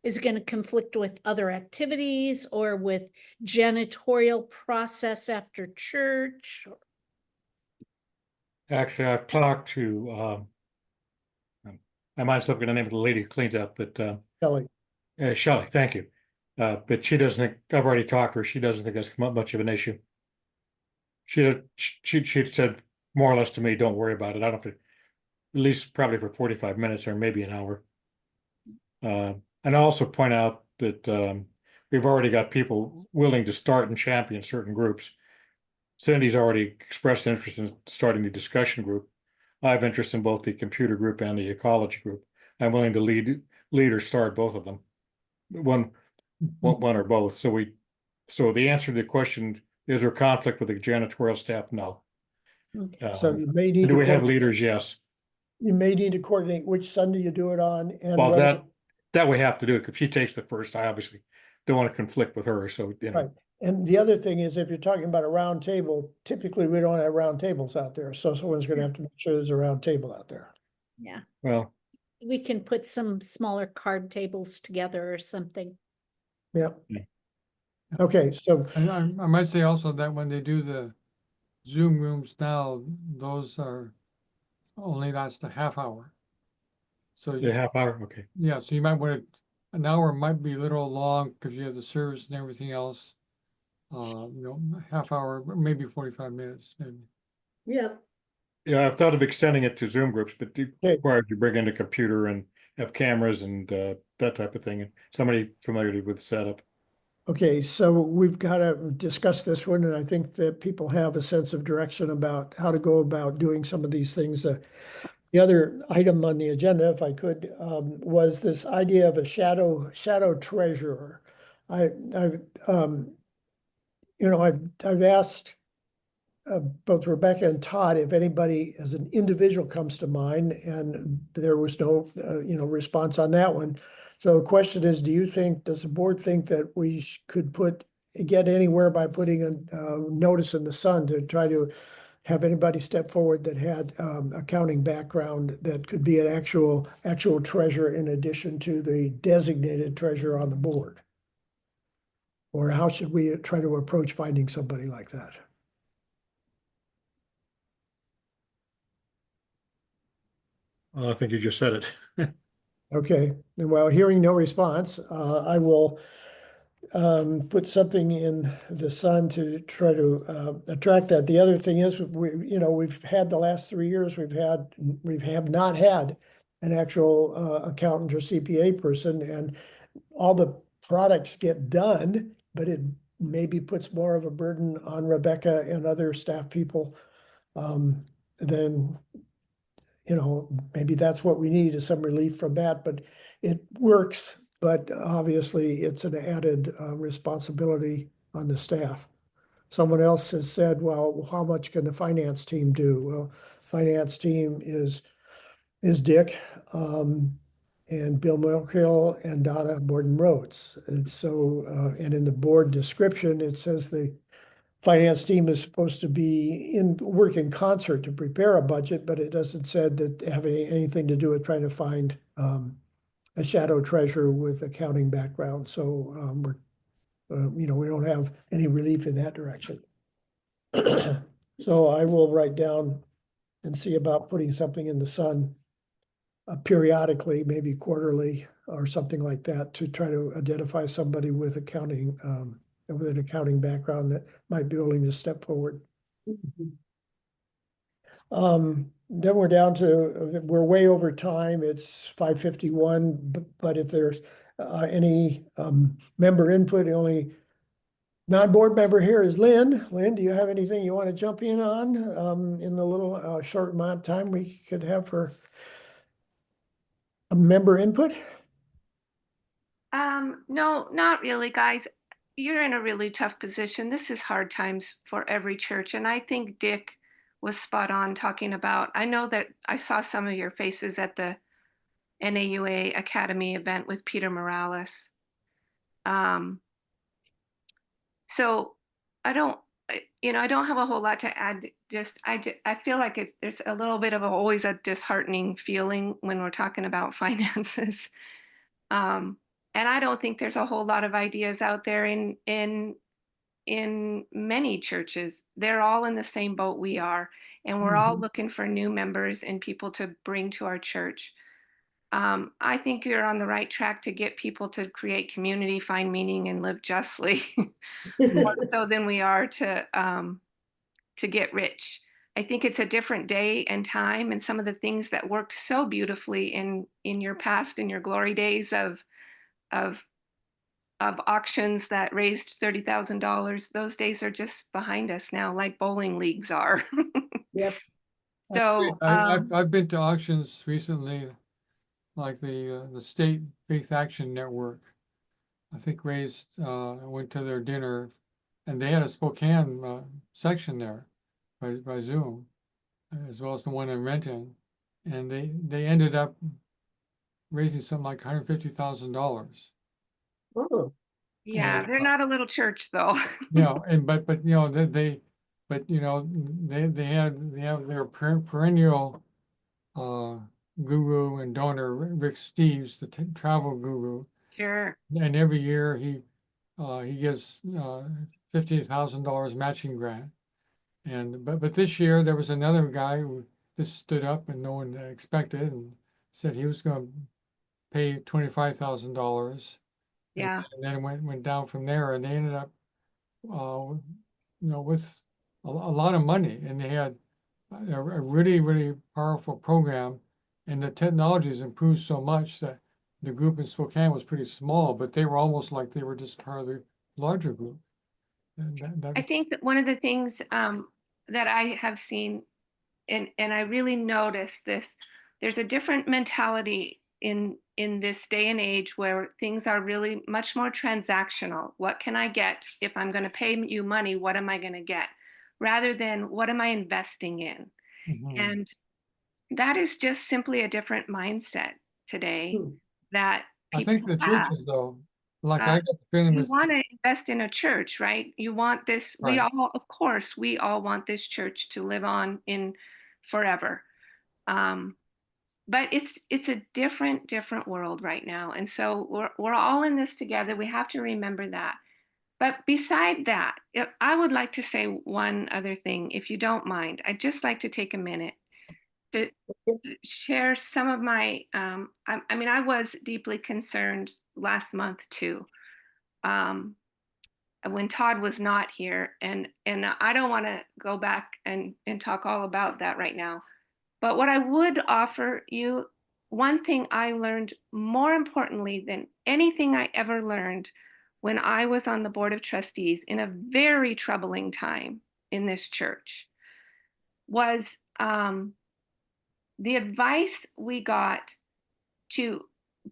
is it gonna conflict with other activities or with janitorial process after church? Actually, I've talked to, I might still get the name of the lady who cleans up, but, Kelly, Shelley, thank you. But she doesn't think, I've already talked to her, she doesn't think that's come up much of an issue. She said more or less to me, don't worry about it. I don't think, at least probably for 45 minutes or maybe an hour. And I also point out that, we've already got people willing to start and champion certain groups. Cindy's already expressed interest in starting the discussion group. I have interest in both the computer group and the ecology group. I'm willing to lead or start both of them. One or both. So the answer to the question, is there conflict with the janitorial staff? No. so you may need Do to, we have leaders? Yes. you may need to coordinate which Sunday you do it on and Well, whether, that we have to do. If she takes the first, I obviously don't want to conflict with her. So, you know, right. And the other thing is, if you're talking about a round table, typically we don't have round tables out there. So someone's gonna have to make sure there's a round table out there. Yeah, well, we can put some smaller card tables together or something. Yeah. Yeah. Okay, so And I might say also that when they do the Zoom rooms now, those are only last a half hour. So the you, half hour. Okay. yeah, so you might want to, an hour might be a little long because you have the service and everything else. Half hour, maybe 45 minutes, maybe. Yeah, Yeah, I've thought of extending it to Zoom groups, but it Okay. requires you bring in a computer and have cameras and that type of thing, and somebody familiar with the setup. okay, so we've got to discuss this one, and I think that people have a sense of direction about how to go about doing some of these things. The other item on the agenda, if I could, was this idea of a shadow treasurer. I've asked both Rebecca and Todd if anybody as an individual comes to mind, and there was no response on that one. So the question is, does the board think that we could get anywhere by putting a notice in the Sun to try to have anybody step forward that had accounting background that could be an actual treasurer in addition to the designated treasurer on the board? Or how should we try to approach finding somebody like that? Well, I think you just said it. Okay, and while hearing no response, I will put something in the Sun to try to attract that. The other thing is, we've had the last 3 years, we have not had an actual accountant or CPA person, and all the products get done, but it maybe puts more of a burden on Rebecca and other staff people than maybe that's what we need, is some relief from that, but it works. But obviously it's an added responsibility on the staff. Someone else has said, well, how much can the finance team do? Well, finance team is Dick, and Bill Milkill and Donna Borden Rhodes. And so, and in the board description, it says the finance team is supposed to work in concert to prepare a budget, but it doesn't said that have anything to do with trying to find a shadow treasurer with accounting background. So we don't have any relief in that direction. So I will write down and see about putting something in the Sun periodically, maybe quarterly or something like that, to try to identify somebody with accounting with an accounting background that might be willing to step forward. Then we're down to, we're way over time. It's 5:51, but if there's any member input, only Non-board member here is Lynn. Lynn, do you have anything you want to jump in on in the little short amount of time we could have for a member input? No, not really, guys. You're in a really tough position. This is hard times for every church. And I think Dick was spot on talking about, I know that I saw some of your faces at the NAUA Academy event with Peter Morales. So I don't, I don't have a whole lot to add. I feel like there's a little bit of always a disheartening feeling when we're talking about finances. And I don't think there's a whole lot of ideas out there in many churches. They're all in the same boat we are, and we're all looking for new members and people to bring to our church. I think you're on the right track to get people to create community, find meaning, and live justly, more so than we are to get rich. I think it's a different day and time, and some of the things that worked so beautifully in your past, in your glory days of auctions that raised $30,000. Those days are just behind us now, like bowling leagues are. Yep. So, I've been to auctions recently, like the State Faith Action Network. I think raised, I went to their dinner, and they had a Spokane section there by Zoom, as well as the one in Renton, and they ended up raising something like $150,000. Oh, yeah, And they're not a little church though. but they have their perennial guru and donor Rick Steves, the travel guru, Sure. and every year he gives $50,000 matching grant. And but this year there was another guy who just stood up and no one expected and said he was going to pay $25,000. Yeah. And then went down from there, and they ended up with a lot of money, and they had a really, really powerful program, and the technology has improved so much that the group in Spokane was pretty small, but they were almost like they were just part of the larger group. And I think that one of the things that I have seen, and I really notice this, there's a different mentality in this day and age where things are really much more transactional. What can I get? If I'm going to pay you money, what am I going to get? Rather than what am I investing in? And that is just simply a different mindset today that I people think the have. churches, though, like Uh, I got the feeling you with, want to invest in a church, right? You want this, we right. all, of course, we all want this church to live on in forever. But it's a different world right now. And so we're all in this together. We have to remember that. But beside that, I would like to say one other thing, if you don't mind. I'd just like to take a minute to share some of my, I mean, I was deeply concerned last month too, when Todd was not here. And I don't want to go back and talk all about that right now. But what I would offer you, one thing I learned more importantly than anything I ever learned when I was on the board of trustees in a very troubling time in this church was the advice we got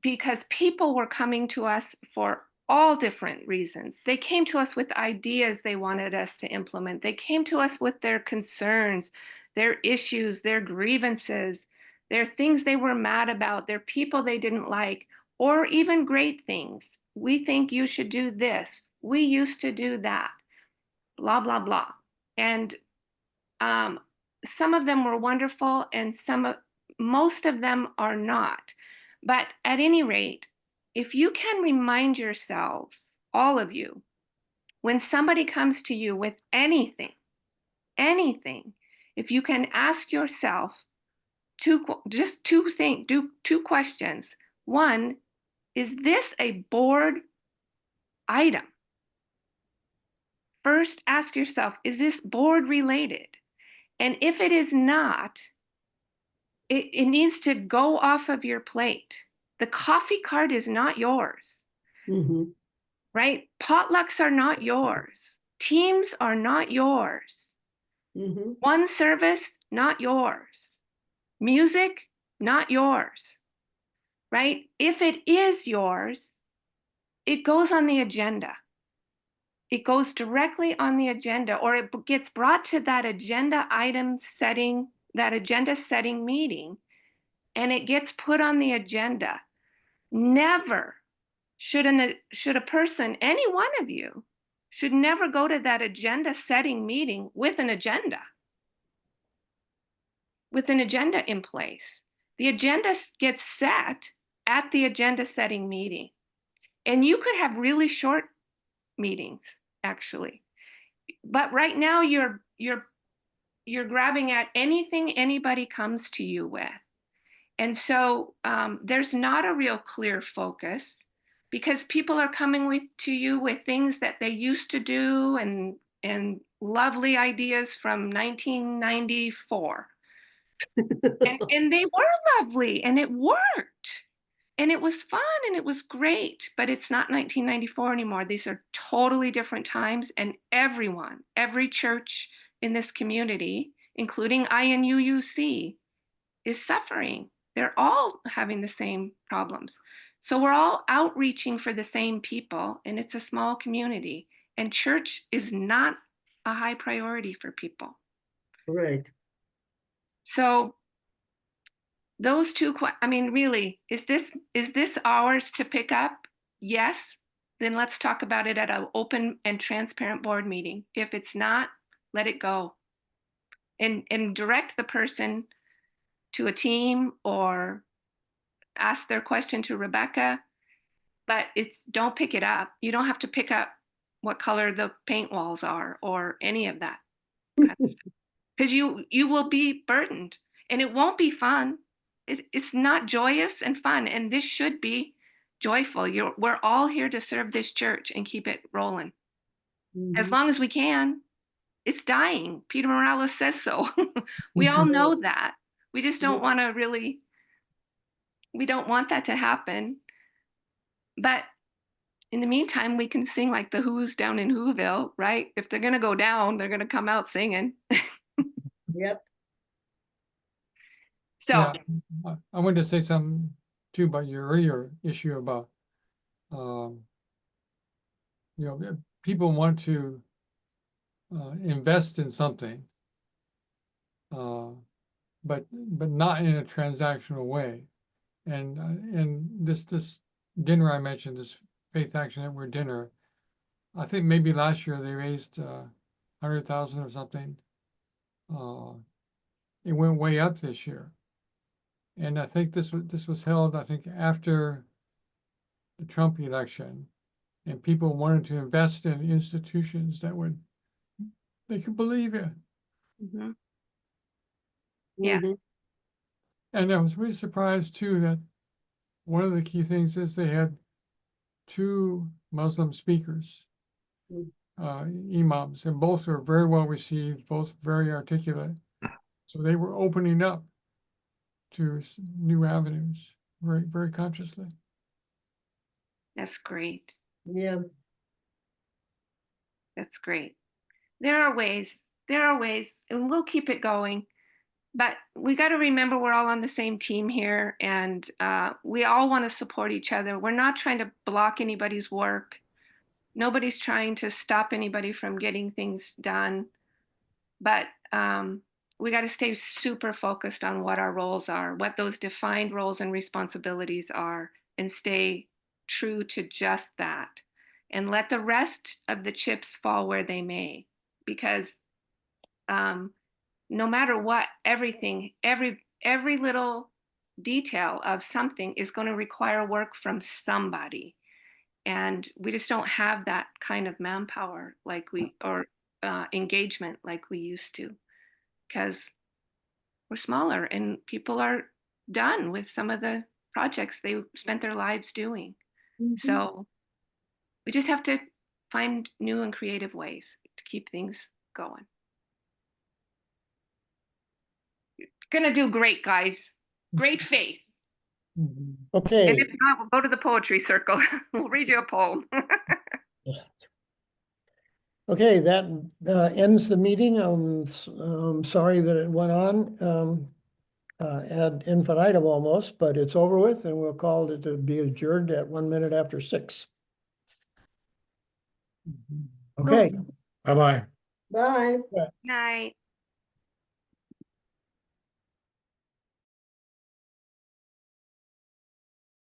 because people were coming to us for all different reasons. They came to us with ideas they wanted us to implement. They came to us with their concerns, their issues, their grievances, their things they were mad about, their people they didn't like, or even great things. We think you should do this. We used to do that, blah, blah, blah. And some of them were wonderful and most of them are not. But at any rate, if you can remind yourselves, all of you, when somebody comes to you with anything, if you can ask yourself two questions. One, is this a board item? First, ask yourself, is this board related? And if it is not, it needs to go off of your plate. The coffee cart is not yours. right? Potlucks are not yours. Teams are not yours. Mhm. One service, not yours. Music, not yours, right? If it is yours, it goes on the agenda. It goes directly on the agenda, or it gets brought to that agenda item setting, that agenda setting meeting, and it gets put on the agenda. Never should a person, any one of you, should never go to that agenda setting meeting with an agenda in place. The agenda gets set at the agenda setting meeting. And you could have really short meetings, actually. But right now you're grabbing at anything anybody comes to you with. And so there's not a real clear focus because people are coming to you with things that they used to do and lovely ideas from 1994. and they were lovely and it worked. And it was fun and it was great, but it's not 1994 anymore. These are totally different times. And every church in this community, including INUUC, is suffering. They're all having the same problems. So we're all outreaching for the same people, and it's a small community. And church is not a high priority for people. Right. So those two, I mean, really, is this ours to pick up? Yes. Then let's talk about it at an open and transparent board meeting. If it's not, let it go. And direct the person to a team or ask their question to Rebecca, but don't pick it up. You don't have to pick up what color the paint walls are or any of that. Because you will be burdened and it won't be fun. It's not joyous and fun. And this should be joyful. We're all here to serve this church and keep it rolling as long as we can. It's dying. Peter Morales says so. We all know that. We just don't want to really, we don't want that to happen. But in the meantime, we can sing like the Who's down in Whoville, right? If they're going to go down, they're going to come out singing. Yep. So, Yeah, I wanted to say something too about your earlier issue about, people want to invest in something, but not in a transactional way. And this dinner I mentioned, this Faith Action Network dinner, I think maybe last year they raised 100,000 or something. It went way up this year. And I think this was held, I think, after the Trump election, and people wanted to invest in institutions that they could believe in. yeah. And I was really surprised too that one of the key things is they had 2 Muslim speakers, imams, and both were very well received, both very articulate. So they were opening up to new avenues very, very consciously. That's great. Yeah. That's great. There are ways, and we'll keep it going. But we got to remember we're all on the same team here, and we all want to support each other. We're not trying to block anybody's work. Nobody's trying to stop anybody from getting things done. But we got to stay super focused on what our roles are, what those defined roles and responsibilities are, and stay true to just that. And let the rest of the chips fall where they may, because no matter what, everything, every little detail of something is going to require work from somebody. And we just don't have that kind of manpower or engagement like we used to, because we're smaller and people are done with some of the projects they spent their lives doing. So we just have to find new and creative ways to keep things going. Gonna do great, guys. Great faith. And Okay, if not, we'll go to the poetry circle. We'll read you a poem. Okay, that ends the meeting. Sorry that it went on ad infinitum almost, but it's over with, and we'll call it to be adjourned at 1 minute after 6. Okay. Bye-bye. Bye. Night.